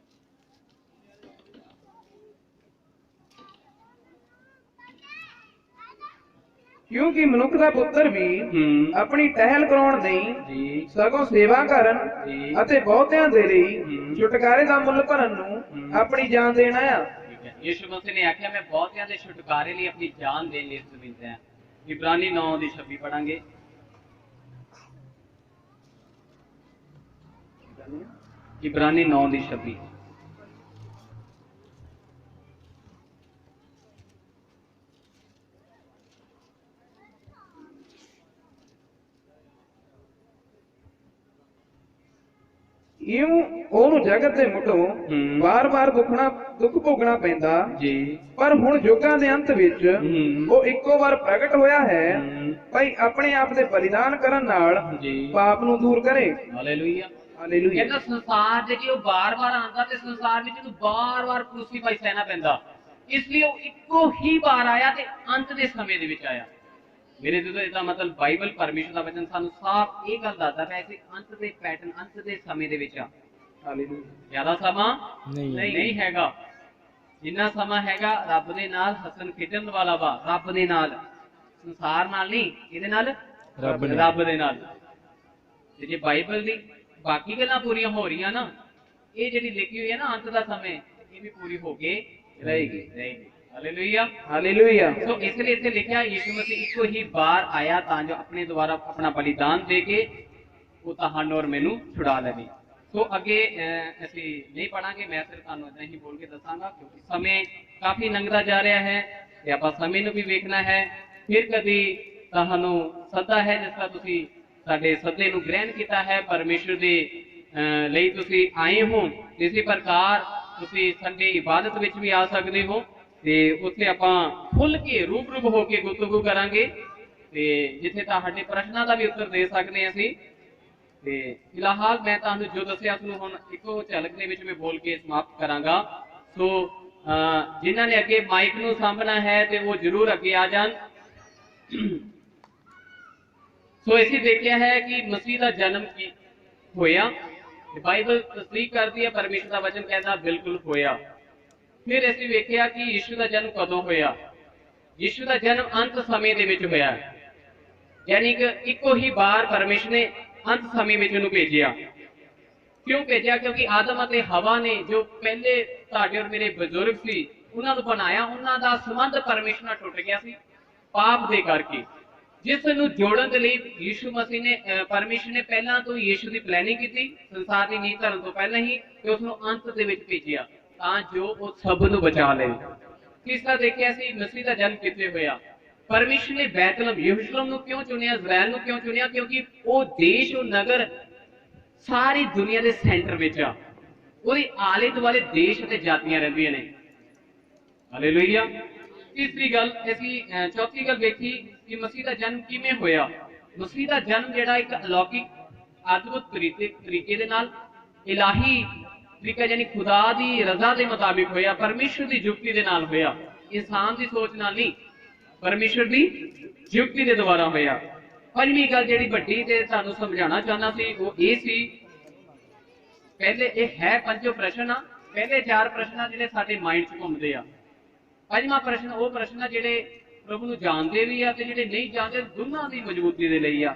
ਕਿਉਂਕਿ ਮਨੁੱਖ ਦਾ ਪੁੱਤਰ ਵੀ ਆਪਣੀ ਟਹਿਲ ਕਰਾਉਣ ਨਹੀਂ ਸਗੋਂ ਸੇਵਾ ਕਰਨ ਅਤੇ ਬਹੁਤਿਆਂ ਦੇ ਲਈ ਛੁਟਕਾਰੇ ਦਾ ਮੁੱਲ ਭਰਨ ਨੂੰ ਆਪਣੀ ਜਾਨ ਦੇਣ ਆਇਆ। ਯਿਸੂ ਮਸੀਹ ਨੇ ਆਖਿਆ ਮੈਂ ਬਹੁਤਿਆਂ ਦੇ ਛੁਟਕਾਰੇ ਲਈ ਆਪਣੀ ਜਾਨ ਦੇਣ ਲਈ ਜ਼ਮੀਨਦਾ। ਇਬਰਾਨੀ 9:26 ਪੜਾਂਗੇ। ਇਬਰਾਨੀ 9:26। ਇਉਂ ਉਹਨੂੰ ਜਗਤ ਦੇ ਮੁੱਢੋਂ ਵਾਰ-ਵਾਰ ਦੁੱਖ ਭੋਗਣਾ ਪੈਂਦਾ ਜੀ ਪਰ ਹੁਣ ਯੁੱਗਾਂ ਦੇ ਅੰਤ ਵਿੱਚ ਉਹ ਇੱਕੋ ਵਾਰ ਪ੍ਰਗਟ ਹੋਇਆ ਹੈ ਭਾਈ ਆਪਣੇ ਆਪ ਦੇ ਬਲੀਦਾਨ ਕਰਨ ਨਾਲ ਜੀ ਪਾਪ ਨੂੰ ਦੂਰ ਕਰੇ। ਹਾਲੇਲੂਇਆ। ਹਾਲੇਲੂਇਆ। ਕਹਿੰਦਾ ਸੰਸਾਰ ਦੇ ਜੀ ਉਹ ਬਾਰ-ਬਾਰ ਆਉਂਦਾ ਤੇ ਸੰਸਾਰ ਵਿੱਚ ਉਹਨੂੰ ਬਾਰ-ਬਾਰ ਕ੍ਰੂਸੀਫਾਈ ਸਹਿਣਾ ਪੈਂਦਾ, ਇਸ ਲਈ ਉਹ ਇੱਕੋ ਹੀ ਵਾਰ ਆਇਆ ਤੇ ਅੰਤ ਦੇ ਸਮੇਂ ਦੇ ਵਿੱਚ ਆਇਆ। ਮੇਰੇ ਤੋਂ ਇਹਦਾ ਮਤਲਬ ਬਾਈਬਲ ਪਰਮੇਸ਼ਰ ਦਾ ਵਚਨ ਸਾਨੂੰ ਸਾਫ਼ ਇਹ ਗੱਲ ਦੱਸਦਾ ਹੈ ਕਿ ਅੰਤ ਦੇ ਪੈਟਰਨ ਅੰਤ ਦੇ ਸਮੇਂ ਦੇ ਵਿੱਚ ਆ। ਹਾਲੇਲੂਇਆ। ਜ਼ਿਆਦਾ ਸਮਾਂ ਨਹੀਂ ਹੈ। ਨਹੀਂ ਹੈਗਾ, ਜਿੰਨਾ ਸਮਾਂ ਹੈਗਾ ਰੱਬ ਦੇ ਨਾਲ ਹੱਸਣ ਖੇਡਣ ਵਾਲਾ ਵਾ, ਰੱਬ ਦੇ ਨਾਲ, ਸੰਸਾਰ ਨਾਲ ਨਹੀਂ, ਇਹਦੇ ਨਾਲ ਰੱਬ ਨਾਲ। ਰੱਬ ਦੇ ਨਾਲ। ਤੇ ਜੇ ਬਾਈਬਲ ਦੀ ਬਾਕੀ ਗੱਲਾਂ ਪੂਰੀਆਂ ਹੋ ਰਹੀਆਂ ਨਾ, ਇਹ ਜਿਹੜੀ ਲਿਖੀ ਹੋਈ ਹੈ ਨਾ ਅੰਤ ਦਾ ਸਮੇਂ, ਇਹ ਵੀ ਪੂਰੀ ਹੋ ਕੇ ਰਹੇਗੀ। ਹਾਲੇਲੂਇਆ। ਹਾਲੇਲੂਇਆ। ਸੋ ਇਸ ਲਈ ਇੱਥੇ ਲਿਖਿਆ ਯਿਸੂ ਮਸੀਹ ਇੱਕੋ ਹੀ ਵਾਰ ਆਇਆ ਤਾਂ ਜੋ ਆਪਣੇ ਦੁਆਰਾ ਆਪਣਾ ਬਲੀਦਾਨ ਦੇ ਕੇ ਉਹ ਤੁਹਾਨੂੰ ਔਰ ਮੈਨੂੰ ਛੁਡਾ ਲਵੇ। ਸੋ ਅੱਗੇ ਅਸੀਂ ਨਹੀਂ ਪੜਾਂਗੇ, ਮੈਂ ਸਿਰਫ ਤੁਹਾਨੂੰ ਇਦਾਂ ਹੀ ਬੋਲ ਕੇ ਦੱਸਾਂਗਾ ਕਿਉਂਕਿ ਸਮੇਂ ਕਾਫੀ ਲੰਘਦਾ ਜਾ ਰਿਹਾ ਹੈ ਤੇ ਆਪਾਂ ਸਮੇਂ ਨੂੰ ਵੀ ਵੇਖਣਾ ਹੈ। ਫਿਰ ਕਦੀ ਤੁਹਾਨੂੰ ਸੱਦਾ ਹੈ, ਜਿਸ ਤਰ੍ਹਾਂ ਤੁਸੀਂ ਸਾਡੇ ਸੱਦੇ ਨੂੰ ਗ੍ਰਹਿਣ ਕੀਤਾ ਹੈ, ਪਰਮੇਸ਼ਰ ਦੇ ਲਈ ਤੁਸੀਂ ਆਏ ਹੋ, ਇਸੇ ਪ੍ਰਕਾਰ ਤੁਸੀਂ ਸੰਡੇ ਇਬਾਦਤ ਵਿੱਚ ਵੀ ਆ ਸਕਦੇ ਹੋ ਤੇ ਉੱਥੇ ਆਪਾਂ ਖੁੱਲ ਕੇ ਰੂਬਰੂ ਹੋ ਕੇ ਗੁਫ਼ਤਗੂ ਕਰਾਂਗੇ ਤੇ ਜਿੱਥੇ ਤੁਹਾਡੇ ਪ੍ਰਸ਼ਨਾਂ ਦਾ ਵੀ ਉੱਤਰ ਦੇ ਸਕਦੇ ਹਾਂ ਅਸੀਂ। ਤੇ ਫਿਲਹਾਲ ਮੈਂ ਤੁਹਾਨੂੰ ਜੋ ਦੱਸਿਆ ਉਸ ਨੂੰ ਹੁਣ ਇੱਕੋ ਝਲਕ ਦੇ ਵਿੱਚ ਮੈਂ ਬੋਲ ਕੇ ਸਮਾਪਤ ਕਰਾਂਗਾ। ਸੋ ਜਿਨ੍ਹਾਂ ਨੇ ਅੱਗੇ ਮਾਈਕ ਨੂੰ ਸਾਂਭਣਾ ਹੈ ਤੇ ਉਹ ਜ਼ਰੂਰ ਅੱਗੇ ਆ ਜਾਣ। ਸੋ ਅਸੀਂ ਦੇਖਿਆ ਹੈ ਕਿ ਮਸੀਹ ਦਾ ਜਨਮ ਕੀ ਹੋਇਆ, ਬਾਈਬਲ ਤਸਦੀਕ ਕਰਦੀ ਹੈ, ਪਰਮੇਸ਼ਰ ਦਾ ਵਚਨ ਕਹਿੰਦਾ ਬਿਲਕੁਲ ਹੋਇਆ। ਫਿਰ ਅਸੀਂ ਵੇਖਿਆ ਕਿ ਯਿਸੂ ਦਾ ਜਨਮ ਕਦੋਂ ਹੋਇਆ। ਯਿਸੂ ਦਾ ਜਨਮ ਅੰਤ ਸਮੇਂ ਦੇ ਵਿੱਚ ਹੋਇਆ, ਯਾਨੀ ਕਿ ਇੱਕੋ ਹੀ ਵਾਰ ਪਰਮੇਸ਼ਰ ਨੇ ਅੰਤ ਸਮੇਂ ਵਿੱਚ ਉਹਨੂੰ ਭੇਜਿਆ। ਕਿਉਂ ਭੇਜਿਆ? ਕਿਉਂਕਿ ਆਦਮ ਅਤੇ ਹਵਾ ਨੇ ਜੋ ਪਹਿਲੇ ਤੁਹਾਡੇ ਔਰ ਮੇਰੇ ਬਜ਼ੁਰਗ ਸੀ ਉਹਨਾਂ ਨੂੰ ਬਣਾਇਆ, ਉਹਨਾਂ ਦਾ ਸੰਬੰਧ ਪਰਮੇਸ਼ਰ ਨਾਲ ਟੁੱਟ ਗਿਆ ਸੀ ਪਾਪ ਦੇ ਕਰਕੇ, ਜਿਸ ਨੂੰ ਜੋੜਨ ਦੇ ਲਈ ਯਿਸੂ ਮਸੀਹ ਨੇ ਪਰਮੇਸ਼ਰ ਨੇ ਪਹਿਲਾਂ ਤੋਂ ਯਿਸੂ ਦੀ ਪਲੈਨਿੰਗ ਕੀਤੀ ਸੰਸਾਰ ਦੀ ਨੀਂਹ ਧਰਨ ਤੋਂ ਪਹਿਲਾਂ ਹੀ, ਤੇ ਉਸ ਨੂੰ ਅੰਤ ਦੇ ਵਿੱਚ ਭੇਜਿਆ ਤਾਂ ਜੋ ਉਹ ਸਭ ਨੂੰ ਬਚਾ ਲਏ। ਤੀਸਰਾ ਦੇਖਿਆ ਸੀ ਮਸੀਹ ਦਾ ਜਨਮ ਕਿੱਥੇ ਹੋਇਆ। ਪਰਮੇਸ਼ਰ ਨੇ ਬੈਤਲਹਮ ਯਰੂਸ਼ਲਮ ਨੂੰ ਕਿਉਂ ਚੁਣਿਆ, ਇਜ਼ਰਾਈਲ ਨੂੰ ਕਿਉਂ ਚੁਣਿਆ? ਕਿਉਂਕਿ ਉਹ ਦੇਸ਼, ਉਹ ਨਗਰ ਸਾਰੀ ਦੁਨੀਆ ਦੇ ਸੈਂਟਰ ਵਿੱਚ ਆ, ਉਹਦੇ ਆਲੇ ਦੁਆਲੇ ਦੇਸ਼ ਅਤੇ ਜਾਤੀਆਂ ਰਹਿੰਦੀਆਂ ਨੇ। ਹਾਲੇਲੂਇਆ। ਤੀਸਰੀ ਗੱਲ ਅਸੀਂ ਚੌਥੀ ਗੱਲ ਵੇਖੀ ਕਿ ਮਸੀਹ ਦਾ ਜਨਮ ਕਿਵੇਂ ਹੋਇਆ। ਮਸੀਹ ਦਾ ਜਨਮ ਜਿਹੜਾ ਇੱਕ ਅਲੌਕਿਕ ਅਦਭੁਤ ਤਰੀਕੇ ਦੇ ਨਾਲ, ਇਲਾਹੀ ਤਰੀਕਾ ਯਾਨੀ ਖੁਦਾ ਦੀ ਰਜ਼ਾ ਦੇ ਮੁਤਾਬਿਕ ਹੋਇਆ, ਪਰਮੇਸ਼ਰ ਦੀ ਯੁਕਤੀ ਦੇ ਨਾਲ ਹੋਇਆ, ਇਨਸਾਨ ਦੀ ਸੋਚ ਨਾਲ ਨਹੀਂ, ਪਰਮੇਸ਼ਰ ਦੀ ਯੁਕਤੀ ਦੇ ਦੁਆਰਾ ਹੋਇਆ। ਪੰਜਵੀਂ ਗੱਲ ਜਿਹੜੀ ਵੱਡੀ ਤੇ ਤੁਹਾਨੂੰ ਸਮਝਾਉਣਾ ਚਾਹੁੰਦਾ ਸੀ ਉਹ ਇਹ ਸੀ, ਪਹਿਲੇ ਇਹ ਹੈ ਪੰਜੋ ਪ੍ਰਸ਼ਨ ਆ, ਪਹਿਲੇ ਚਾਰ ਪ੍ਰਸ਼ਨ ਜਿਹੜੇ ਸਾਡੇ ਮਾਈਂਡ 'ਚ ਘੁੰਮਦੇ ਆ। ਪੰਜਵਾਂ ਪ੍ਰਸ਼ਨ ਉਹ ਪ੍ਰਸ਼ਨ ਆ ਜਿਹੜੇ ਪ੍ਰਭੂ ਨੂੰ ਜਾਣਦੇ ਵੀ ਆ ਤੇ ਜਿਹੜੇ ਨਹੀਂ ਜਾਣਦੇ, ਦੋਨਾਂ ਦੀ ਮਜ਼ਬੂਤੀ ਦੇ ਲਈ ਆ।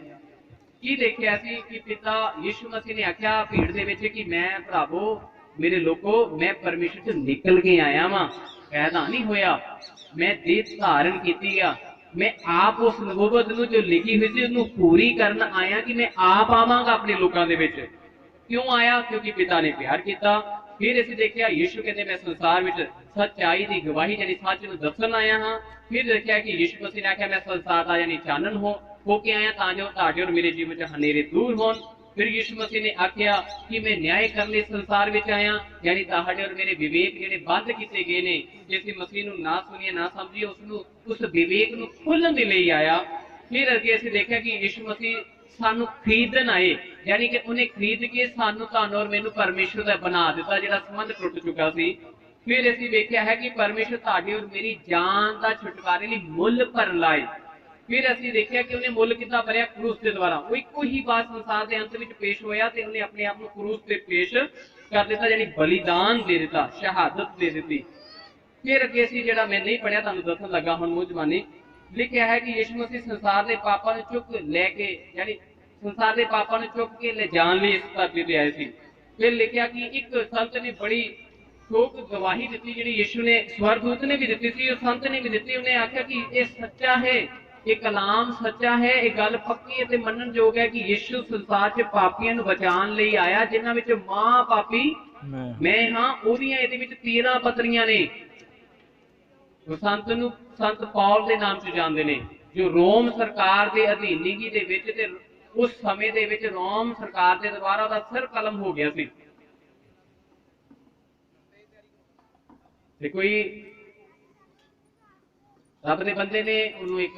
ਕੀ ਦੇਖਿਆ ਸੀ ਕਿ ਪਿਤਾ ਯਿਸੂ ਮਸੀਹ ਨੇ ਆਖਿਆ ਭੀੜ ਦੇ ਵਿੱਚ ਕਿ ਮੈਂ ਭਰਾਵੋ ਮੇਰੇ ਲੋਕੋ ਮੈਂ ਪਰਮੇਸ਼ਰ ਤੋਂ ਨਿਕਲ ਕੇ ਆਇਆ ਵਾਂ, ਪੈਦਾ ਨਹੀਂ ਹੋਇਆ, ਮੈਂ ਦੇਹ ਧਾਰਨ ਕੀਤੀ ਆ, ਮੈਂ ਆਪ ਉਸ ਨਬੂਵਤ ਨੂੰ ਜੋ ਲਿਖੀ ਹੋਈ ਸੀ ਉਹਨੂੰ ਪੂਰੀ ਕਰਨ ਆਇਆ ਕਿ ਮੈਂ ਆਪ ਆਵਾਂਗਾ ਆਪਣੇ ਲੋਕਾਂ ਦੇ ਵਿੱਚ। ਕਿਉਂ ਆਇਆ? ਕਿਉਂਕਿ ਪਿਤਾ ਨੇ ਪਿਆਰ ਕੀਤਾ। ਫਿਰ ਅਸੀਂ ਦੇਖਿਆ ਯਿਸੂ ਕਹਿੰਦੇ ਮੈਂ ਸੰਸਾਰ ਵਿੱਚ ਸੱਚਾਈ ਦੀ ਗਵਾਹੀ ਯਾਨੀ ਸੱਚ ਨੂੰ ਦੱਸਣ ਆਇਆ ਹਾਂ। ਫਿਰ ਦੇਖਿਆ ਕਿ ਯਿਸੂ ਮਸੀਹ ਨੇ ਆਖਿਆ ਮੈਂ ਸੰਸਾਰ ਦਾ ਯਾਨੀ ਚਾਨਣ ਹੋ ਕੇ ਆਇਆ ਤਾਂ ਜੋ ਤੁਹਾਡੇ ਔਰ ਮੇਰੇ ਜੀਵਨ 'ਚ ਹਨੇਰੇ ਦੂਰ ਹੋਣ। ਫਿਰ ਯਿਸੂ ਮਸੀਹ ਨੇ ਆਖਿਆ ਕਿ ਮੈਂ ਨਿਆਂ ਕਰਨ ਲਈ ਸੰਸਾਰ ਵਿੱਚ ਆਇਆ, ਯਾਨੀ ਤੁਹਾਡੇ ਔਰ ਮੇਰੇ ਵਿਵੇਕ ਜਿਹੜੇ ਬੰਦ ਕੀਤੇ ਗਏ ਨੇ, ਜੇ ਅਸੀਂ ਮਸੀਹ ਨੂੰ ਨਾ ਸੁਣੀਏ ਨਾ ਸਮਝੀਏ, ਉਸ ਵਿਵੇਕ ਨੂੰ ਖੋਲਣ ਦੇ ਲਈ ਆਇਆ। ਫਿਰ ਅੱਗੇ ਅਸੀਂ ਦੇਖਿਆ ਕਿ ਯਿਸੂ ਮਸੀਹ ਸਾਨੂੰ ਖਰੀਦਣ ਆਏ, ਯਾਨੀ ਕਿ ਉਹਨੇ ਖਰੀਦ ਕੇ ਸਾਨੂੰ ਤੁਹਾਨੂੰ ਔਰ ਮੈਨੂੰ ਪਰਮੇਸ਼ਰ ਦਾ ਬਣਾ ਦਿੱਤਾ ਜਿਹੜਾ ਸੰਬੰਧ ਟੁੱਟ ਚੁੱਕਾ ਸੀ। ਫਿਰ ਅਸੀਂ ਵੇਖਿਆ ਹੈ ਕਿ ਪਰਮੇਸ਼ਰ ਤੁਹਾਡੀ ਔਰ ਮੇਰੀ ਜਾਨ ਦਾ ਛੁਟਕਾਰੇ ਲਈ ਮੁੱਲ ਭਰਨ ਲਾਏ। ਫਿਰ ਅਸੀਂ ਦੇਖਿਆ ਕਿ ਉਹਨੇ ਮੁੱਲ ਕਿੱਦਾਂ ਭਰਿਆ, ਕਰੂਸ ਦੇ ਦੁਆਰਾ। ਉਹ ਇੱਕੋ ਹੀ ਵਾਰ ਸੰਸਾਰ ਦੇ ਅੰਤ ਵਿੱਚ ਪੇਸ਼ ਹੋਇਆ ਤੇ ਉਹਨੇ ਆਪਣੇ ਆਪ ਨੂੰ ਕਰੂਸ ਤੇ ਪੇਸ਼ ਕਰ ਦਿੱਤਾ, ਯਾਨੀ ਬਲੀਦਾਨ ਦੇ ਦਿੱਤਾ, ਸ਼ਹਾਦਤ ਦੇ ਦਿੱਤੀ। ਫਿਰ ਅੱਗੇ ਅਸੀਂ ਜਿਹੜਾ ਮੈਂ ਨਹੀਂ ਪੜਿਆ ਤੁਹਾਨੂੰ ਦੱਸਣ ਲੱਗਾ ਹੁਣ ਮੂੰਹ ਜ਼ਬਾਨੀ, ਲਿਖਿਆ ਹੈ ਕਿ ਯਿਸੂ ਮਸੀਹ ਸੰਸਾਰ ਦੇ ਪਾਪਾਂ ਨੂੰ ਚੁੱਕ ਲੈ ਕੇ ਯਾਨੀ ਸੰਸਾਰ ਦੇ ਪਾਪਾਂ ਨੂੰ ਚੁੱਕ ਕੇ ਲੈ ਜਾਣ ਲਈ ਇਸ ਧਰਤੀ ਤੇ ਆਏ ਸੀ। ਫਿਰ ਲਿਖਿਆ ਕਿ ਇੱਕ ਸੰਤ ਨੇ ਬੜੀ ਸ਼ੋਕ ਗਵਾਹੀ ਦਿੱਤੀ, ਜਿਹੜੀ ਯਿਸੂ ਨੇ ਸਵਰਦੂਤ ਨੇ ਵੀ ਦਿੱਤੀ ਸੀ, ਉਹ ਸੰਤ ਨੇ ਵੀ ਦਿੱਤੀ। ਉਹਨੇ ਆਖਿਆ ਕਿ ਇਹ ਸੱਚਾ ਹੈ, ਇਹ ਕਲਾਮ ਸੱਚਾ ਹੈ, ਇਹ ਗੱਲ ਪੱਕੀ ਅਤੇ ਮੰਨਣਯੋਗ ਹੈ ਕਿ ਯਿਸੂ ਸੰਸਾਰ 'ਚ ਪਾਪੀਆਂ ਨੂੰ ਬਚਾਉਣ ਲਈ ਆਇਆ, ਜਿਨ੍ਹਾਂ ਵਿੱਚ ਮਾਂ ਪਾਪੀ ਮੈਂ ਹਾਂ। ਉਹਦੀਆਂ ਇਹਦੇ ਵਿੱਚ 13 ਪਤਨੀਆਂ ਨੇ। ਉਹ ਸੰਤ ਨੂੰ ਸੰਤ ਪੌਲ ਦੇ ਨਾਮ 'ਚ ਜਾਣਦੇ ਨੇ, ਜੋ ਰੋਮ ਸਰਕਾਰ ਦੇ ਅਧੀਨਗੀ ਦੇ ਵਿੱਚ ਤੇ ਉਸ ਸਮੇਂ ਦੇ ਵਿੱਚ ਰੋਮ ਸਰਕਾਰ ਦੇ ਦੁਆਰਾ ਉਹਦਾ ਸਿਰ ਕਲਮ ਹੋ ਗਿਆ ਸੀ। ਤੇ ਕੋਈ ਰੱਬ ਦੇ ਬੰਦੇ ਨੇ ਉਹਨੂੰ ਇੱਕ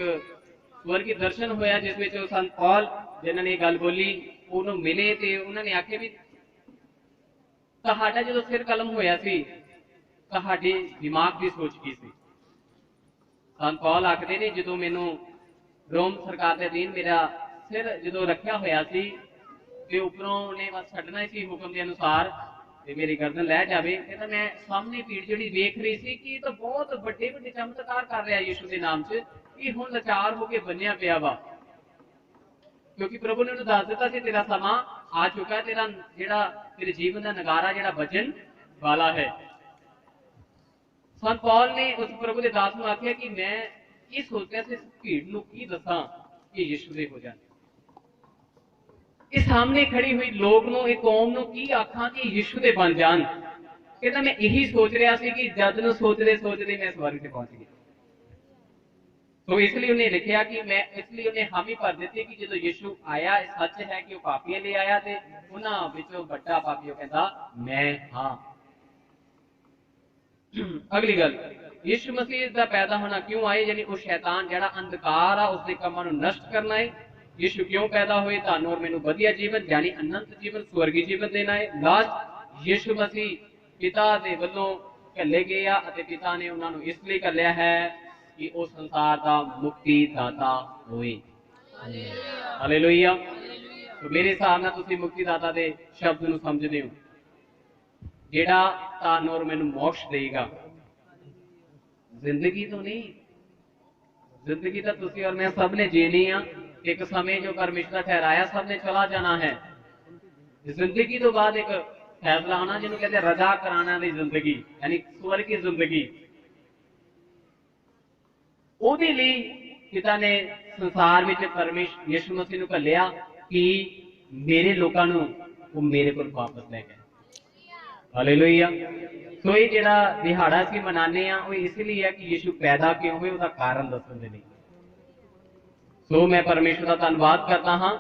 ਸਵਰਗੀ ਦਰਸ਼ਨ ਹੋਇਆ, ਜਿਸ ਵਿੱਚ ਉਹ ਸੰਤ ਪੌਲ ਜਿਨ੍ਹਾਂ ਨੇ ਇਹ ਗੱਲ ਬੋਲੀ ਉਹਨੂੰ ਮਿਲੇ ਤੇ ਉਹਨਾਂ ਨੇ ਆਖਿਆ ਵੀ ਤੁਹਾਡਾ ਜਦੋਂ ਸਿਰ ਕਲਮ ਹੋਇਆ ਸੀ ਤੁਹਾਡੇ ਦਿਮਾਗ ਦੀ ਸੋਚ ਕੀ ਸੀ? ਸੰਤ ਪੌਲ ਆਖਦੇ ਨੇ ਜਦੋਂ ਮੈਨੂੰ ਰੋਮ ਸਰਕਾਰ ਦੇ ਅਧੀਨ ਮੇਰਾ ਸਿਰ ਜਦੋਂ ਰੱਖਿਆ ਹੋਇਆ ਸੀ ਤੇ ਉੱਪਰੋਂ ਉਹਨੇ ਬਸ ਛੱਡਣਾ ਸੀ ਹੁਕਮ ਦੇ ਅਨੁਸਾਰ ਤੇ ਮੇਰੀ ਗਰਦਨ ਲੈ ਜਾਵੇ, ਕਹਿੰਦਾ ਮੈਂ ਸਾਹਮਣੇ ਭੀੜ ਜਿਹੜੀ ਵੇਖ ਰਹੀ ਸੀ ਕਿ ਇਹ ਤਾਂ ਬਹੁਤ ਵੱਡੇ ਵੱਡੇ ਚਮਤਕਾਰ ਕਰ ਰਿਹਾ ਯਿਸੂ ਦੇ ਨਾਮ 'ਚ, ਇਹ ਹੁਣ ਲਾਚਾਰ ਹੋ ਕੇ ਬੰਨਿਆ ਪਿਆ ਵਾ, ਕਿਉਂਕਿ ਪ੍ਰਭੂ ਨੇ ਉਹਨੂੰ ਦੱਸ ਦਿੱਤਾ ਸੀ ਤੇਰਾ ਸਮਾਂ ਆ ਚੁੱਕਾ, ਤੇਰਾ ਜਿਹੜਾ ਤੇਰੇ ਜੀਵਨ ਦਾ ਨਗਾਰਾ ਜਿਹੜਾ ਵੱਜਣ ਵਾਲਾ ਹੈ। ਸੰਤ ਪੌਲ ਨੇ ਉਸ ਪ੍ਰਭੂ ਦੇ ਦਾਸ ਨੂੰ ਆਖਿਆ ਕਿ ਮੈਂ ਇਹ ਸੋਚਿਆ ਸੀ ਭੀੜ ਨੂੰ ਕੀ ਦੱਸਾਂ ਕਿ ਯਿਸੂ ਦੇ ਹੋ ਜਾਣ, ਇਹ ਸਾਹਮਣੇ ਖੜੀ ਹੋਈ ਲੋਕ ਨੂੰ, ਇਹ ਕੌਮ ਨੂੰ ਕੀ ਆਖਾਂ ਕਿ ਯਿਸੂ ਦੇ ਬਣ ਜਾਣ। ਕਹਿੰਦਾ ਮੈਂ ਇਹੀ ਸੋਚ ਰਿਹਾ ਸੀ ਕਿ ਜਦ ਨੂੰ ਸੋਚਦੇ ਸੋਚਦੇ ਮੈਂ ਸਵਰਗ ਤੇ ਪਹੁੰਚ ਗਿਆ। ਸੋ ਇਸ ਲਈ ਉਹਨੇ ਲਿਖਿਆ ਕਿ ਮੈਂ ਇਸ ਲਈ ਉਹਨੇ ਹਾਮੀ ਭਰ ਦਿੱਤੀ ਕਿ ਜਦੋਂ ਯਿਸੂ ਆਇਆ, ਇਹ ਸੱਚ ਹੈ ਕਿ ਉਹ ਪਾਪੀਆਂ ਲਈ ਆਇਆ ਤੇ ਉਹਨਾਂ ਵਿੱਚੋਂ ਵੱਡਾ ਪਾਪੀ ਉਹ ਕਹਿੰਦਾ ਮੈਂ ਹਾਂ। ਅਗਲੀ ਗੱਲ, ਯਿਸੂ ਮਸੀਹ ਦਾ ਪੈਦਾ ਹੋਣਾ ਕਿਉਂ ਆਏ, ਯਾਨੀ ਉਹ ਸ਼ੈਤਾਨ ਜਿਹੜਾ ਅੰਧਕਾਰ ਆ ਉਸਦੇ ਕੰਮਾਂ ਨੂੰ ਨਸ਼ਟ ਕਰਨਾ ਹੈ। ਯਿਸੂ ਕਿਉਂ ਪੈਦਾ ਹੋਏ? ਤੁਹਾਨੂੰ ਔਰ ਮੈਨੂੰ ਵਧੀਆ ਜੀਵਨ ਯਾਨੀ ਅਨੰਤ ਜੀਵਨ, ਸਵਰਗੀ ਜੀਵਨ ਦੇਣਾ ਹੈ। ਲਾਸਟ ਯਿਸੂ ਮਸੀਹ ਪਿਤਾ ਦੇ ਵੱਲੋਂ ਘੱਲੇ ਗਏ ਆ ਅਤੇ ਪਿਤਾ ਨੇ ਉਹਨਾਂ ਨੂੰ ਇਸ ਲਈ ਘੱਲਿਆ ਹੈ ਕਿ ਉਹ ਸੰਸਾਰ ਦਾ ਮੁਕਤੀ ਦਾਤਾ ਹੋਏ। ਹਾਲੇਲੂਇਆ। ਸੋ ਮੇਰੇ ਹਿਸਾਬ ਨਾਲ ਤੁਸੀਂ ਮੁਕਤੀ ਦਾਤਾ ਦੇ ਸ਼ਬਦ ਨੂੰ ਸਮਝਦੇ ਹੋ, ਜਿਹੜਾ ਤੁਹਾਨੂੰ ਔਰ ਮੈਨੂੰ ਮੋਕਸ਼ ਦੇਗਾ। ਜ਼ਿੰਦਗੀ ਤੋਂ ਨਹੀਂ, ਜ਼ਿੰਦਗੀ ਤਾਂ ਤੁਸੀਂ ਔਰ ਮੈਂ ਸਭ ਨੇ ਜੀਣੀ ਆ, ਇੱਕ ਸਮੇਂ ਜੋ ਪਰਮੇਸ਼ਰ ਠਹਿਰਾਇਆ ਸਭ ਨੇ ਚਲਾ ਜਾਣਾ ਹੈ। ਜ਼ਿੰਦਗੀ ਤੋਂ ਬਾਅਦ ਇੱਕ ਫੈਸਲਾ ਆਉਣਾ ਜਿਹਨੂੰ ਕਹਿੰਦੇ ਰਜ਼ਾ ਕਰਾਣਾ ਦੀ ਜ਼ਿੰਦਗੀ, ਯਾਨੀ ਸਵਰਗੀ ਜ਼ਿੰਦਗੀ। ਉਹਦੇ ਲਈ ਪਿਤਾ ਨੇ ਸੰਸਾਰ ਵਿੱਚ ਪਰਮੇਸ਼ਰ ਯਿਸੂ ਮਸੀਹ ਨੂੰ ਘੱਲਿਆ ਕਿ ਮੇਰੇ ਲੋਕਾਂ ਨੂੰ ਉਹ ਮੇਰੇ ਕੋਲ ਵਾਪਸ ਲੈ ਗਏ। ਹਾਲੇਲੂਇਆ। ਸੋ ਇਹ ਜਿਹੜਾ ਦਿਹਾੜਾ ਅਸੀਂ ਮਨਾਉਂਦੇ ਆ ਉਹ ਇਸ ਲਈ ਹੈ ਕਿ ਯਿਸੂ ਪੈਦਾ ਕਿਉਂ ਹੋਏ, ਉਹਦਾ ਕਾਰਨ ਦੱਸਣ ਦੇ ਲਈ। ਸੋ ਮੈਂ ਪਰਮੇਸ਼ਰ ਦਾ ਧੰਨਵਾਦ ਕਰਦਾ ਹਾਂ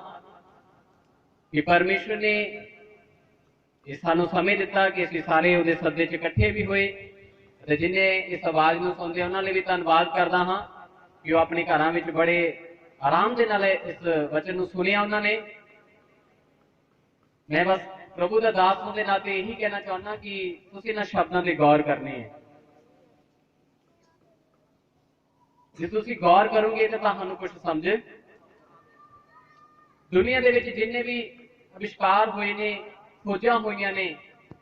ਕਿ ਪਰਮੇਸ਼ਰ ਨੇ ਇਹ ਸਾਨੂੰ ਸਮੇਂ ਦਿੱਤਾ ਕਿ ਅਸੀਂ ਸਾਰੇ ਉਹਦੇ ਸੱਦੇ 'ਚ ਇਕੱਠੇ ਵੀ ਹੋਏ, ਤੇ ਜਿਨੇ ਇਸ ਆਵਾਜ਼ ਨੂੰ ਸੁਣਦੇ ਉਹਨਾਂ ਲਈ ਵੀ ਧੰਨਵਾਦ ਕਰਦਾ ਹਾਂ ਕਿ ਉਹ ਆਪਣੇ ਘਰਾਂ ਵਿੱਚ ਬੜੇ ਆਰਾਮ ਦੇ ਨਾਲ ਇਸ ਵਚਨ ਨੂੰ ਸੁਣਿਆ ਉਹਨਾਂ ਨੇ। ਮੈਂ ਬਸ ਪ੍ਰਭੂ ਦਾ ਦਾਸ ਹੋਣ ਦੇ ਨਾਤੇ ਇਹੀ ਕਹਿਣਾ ਚਾਹੁੰਦਾ ਕਿ ਤੁਸੀਂ ਇਹਨਾਂ ਸ਼ਬਦਾਂ ਤੇ ਗੌਰ ਕਰਨੀ ਹੈ। ਜੇ ਤੁਸੀਂ ਗੌਰ ਕਰੋਗੇ ਤਾਂ ਤੁਹਾਨੂੰ ਕੁਝ ਸਮਝ। ਦੁਨੀਆ ਦੇ ਵਿੱਚ ਜਿੰਨੇ ਵੀ ਅਵਿਸ਼ਕਾਰ ਹੋਏ ਨੇ, ਖੋਜਾਂ ਹੋਈਆਂ ਨੇ,